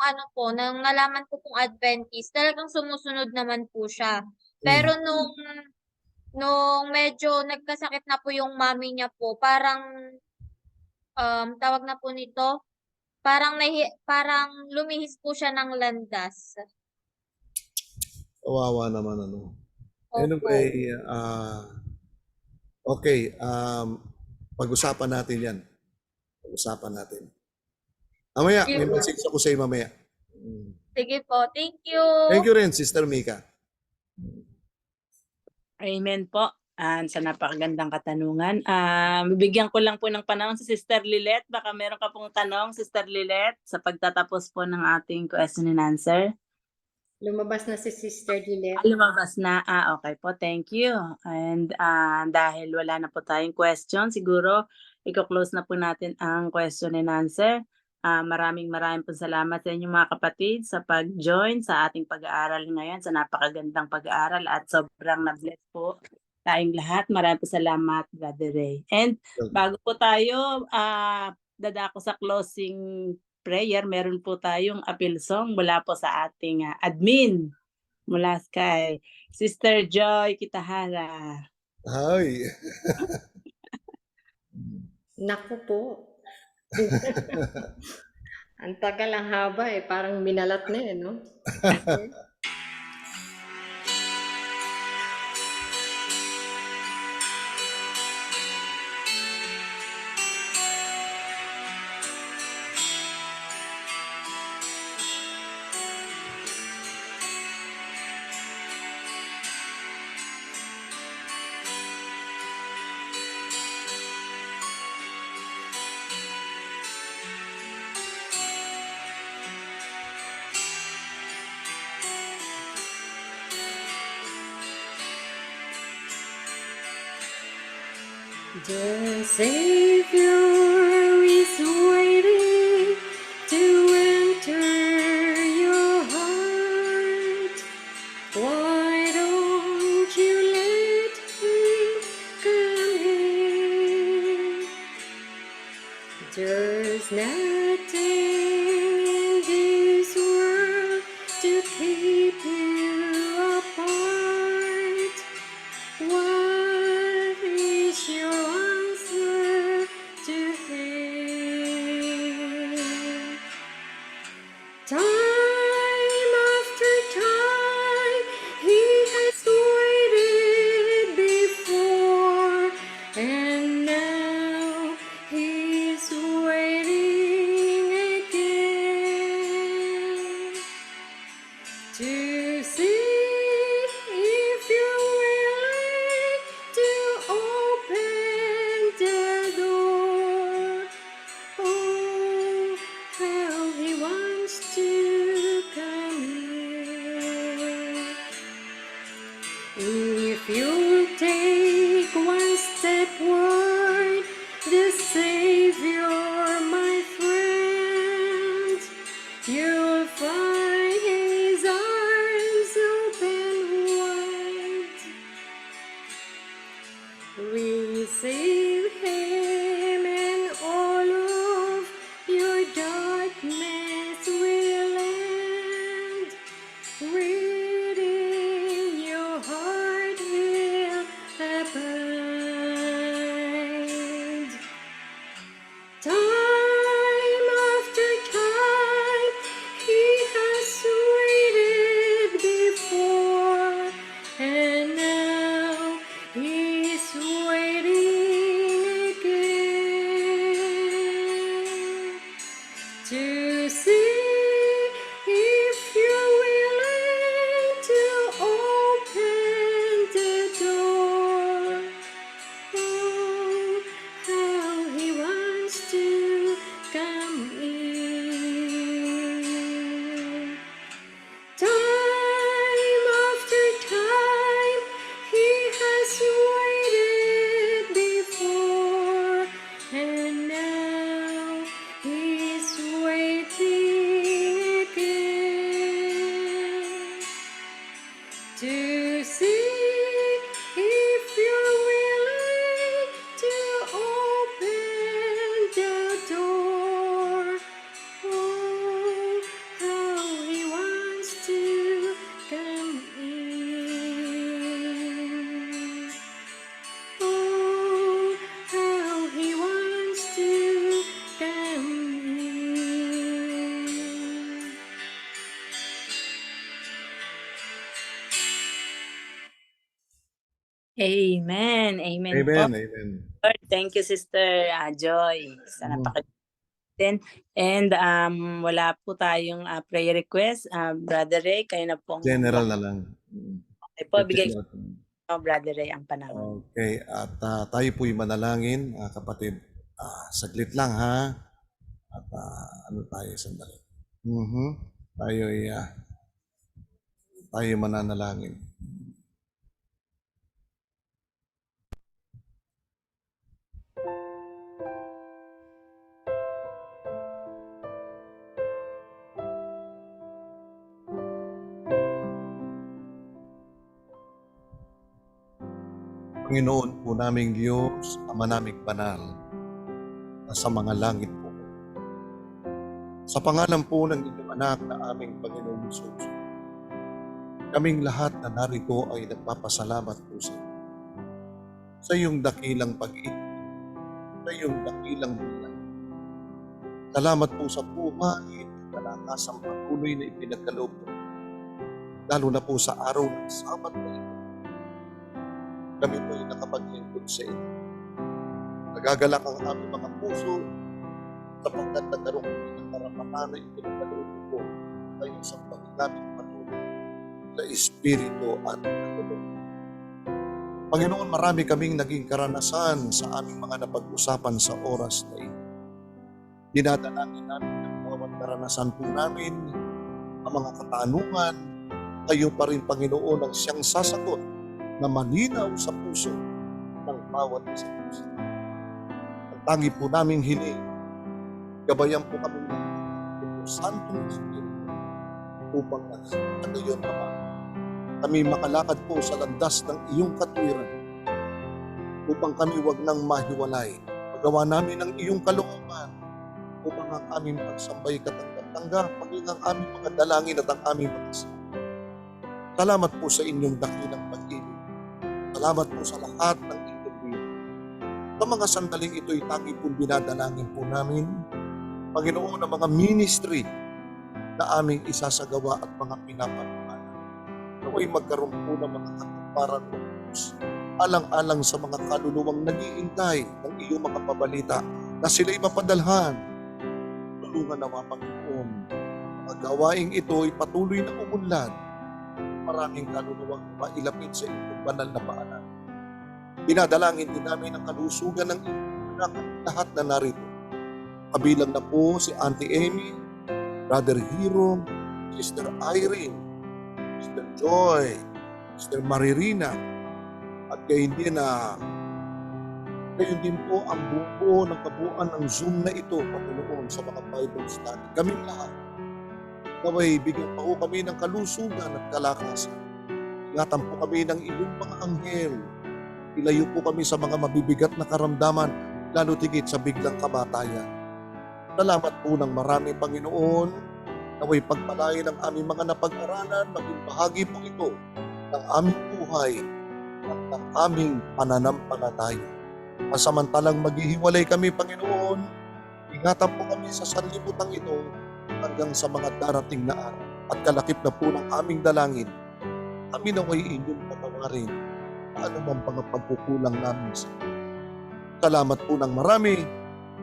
nung nalaman ko pong Adventist, talagang sumusunod naman po siya. Pero nung medyo nagkasakit na po yung mommy niya po, parang tawag na po nito, parang lumihis po siya ng landas. Kawawa naman ano. Opo. Anyway, okay, pag-usapan natin yan. Pag-usapan natin. Mamaya, may message ako sa iyo mamaya. Sige po, thank you. Thank you rin, Sister Mika. Amen po. Sa napakagandang katanungan. Bibigyan ko lang po ng panahon si Sister Lilet. Baka meron ka pong tanong, Sister Lilet, sa pagtatapos po ng ating question and answer. Lumabas na si Sister Juliet. Lumabas na. Okay po. Thank you. And dahil wala na po tayong question, siguro i-close na po natin ang question and answer. Maraming po salamat sa inyo mga kapatid sa pag-join sa ating pag-aaral ngayon, sa napakagandang pag-aaral at sobrang na-bless po tayong lahat. Maraming po salamat, Brother Ray. And bago po tayo dadako sa closing prayer, meron po tayong appeal song mula po sa ating admin mula kay Sister Joy Kitahara. Hi. Naku po. Ang tagal ang haba parang minalat na no? The Savior is waiting to enter your heart. Why don't you let him come in? There's nothing in this world to keep you apart. What is your answer to him? Time after time, he has waited before, and now he's waiting again to see if you're willing to open the door. Oh, how he wants to come in. If you take one step forward, Amen. Amen po. Amen. Amen. Lord. Thank you, Sister Joy. Sa Mhm. napaka-din. And wala po tayong prayer request. Brother Ray, kayo na pong General na lang. Okay po, bigay General. ko Brother Ray ang panahon. Okay, at tayo po'y manalangin, kapatid. Saglit lang ha. At ano tayo sandali. Tayo mananalangin. Panginoon po naming Diyos, Ama naming banal, na sa mga langit po. Sa pangalan po ng inyong anak na aming Panginoon Jesus, kaming lahat na narito ay nagpapasalamat po sa inyo. Sa iyong dakilang pag-ibig, sa iyong dakilang buhay. Salamat po sa buhay, kalakasang patuloy na ipinagkaloob mo. Lalo na po sa araw ng Sabat na ito. Kami po ay nakapaglingkod sa inyo. Nagagalak ang aming mga puso sapagkat nagkaroon kami ng karapatan na ipinagkaloob po kayo sa pag-inaming patuloy sa Espiritu at Pagkaloob. Panginoon, marami kaming naging karanasan sa aming mga napag-usapan sa oras na ito. Dinadalangin namin ang bawat karanasan po namin, ang mga katanungan, kayo pa rin, Panginoon, ang siyang sasagot na malinaw sa puso ng bawat isa puso. Ang tangi po naming hiling, gabayan po kami ng Santong Espiritu upang sa gayon naman kami makalakad po sa landas ng iyong katwiran upang kami wag nang mahiwalay. Magawa namin ang iyong kalooban upang ang aming pagsambay katanggap-tanggap, maging ang aming mga dalangin at ang aming mga salamat po sa inyong dakilang pag-ibig. Salamat po sa lahat ng inyong biyaya. Sa mga sandaling ito'y tangi po binadalangin po namin, Panginoon, ang mga ministry na aming isasagawa at mga pinapatunayan. Naway magkaroon po ng mga katuparan ng Diyos, alang-alang sa mga kaluluwang naghihintay ng iyong mga pabalita na sila'y mapadalhan. Tulungan nawa, Panginoon, mga gawaing ito ay patuloy na umunlad. Maraming kaluluwang mailapit sa iyong banal na paanan. Dinadalangin din namin ang kalusugan ng iyong anak at lahat na narito. Kabilang na po si Auntie Amy, Brother Hero, Sister Irene, Sister Joy, Sister Maririna, at gayon din po ang buo ng kabuuan ng Zoom na ito, Panginoon, sa mga Bible study. Kaming lahat, naway bigyan pa po kami ng kalusugan at kalakasan. Ingatan po kami ng iyong mga anghel. Ilayo po kami sa mga mabibigat na karamdaman, lalo tigit sa biglang kamatayan. Salamat po ng marami, Panginoon, naway pagpalain ang aming mga napag-aralan, maging bahagi po ito ng aming buhay at ng aming pananampalataya. Masamantalang maghihiwalay kami, Panginoon, ingatan po kami sa sanlibutan ito hanggang sa mga darating na araw. At kalakip na po ng aming dalangin, kami naway inyong patawarin paano man pagkukulang namin sa inyo. Salamat po ng marami,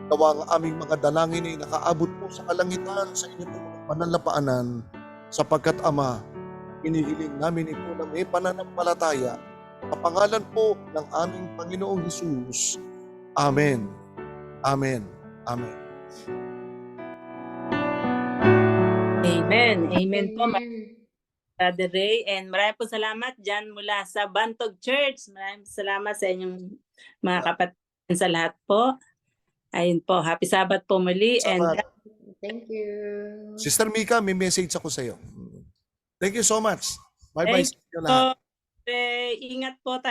nawa ang aming mga dalangin ay nakaabot po sa kalangitan sa inyong mga banal na paanan, sapagkat Ama, inihiling namin ito na may pananampalataya sa pangalan po ng aming Panginoong Hesus. Amen. Amen. Amen. Amen. Amen po, Amen. Brother Ray. And maraming po salamat dyan mula sa Bantog Church. Maraming salamat sa inyong mga kapatid sa lahat po. Ayun po, happy Sabat po muli. And Salamat. Thank you. Sister Mika, may message ako sa iyo. Thank you so much. Bye-bye Thank sa inyo lahat. ingat po tayo.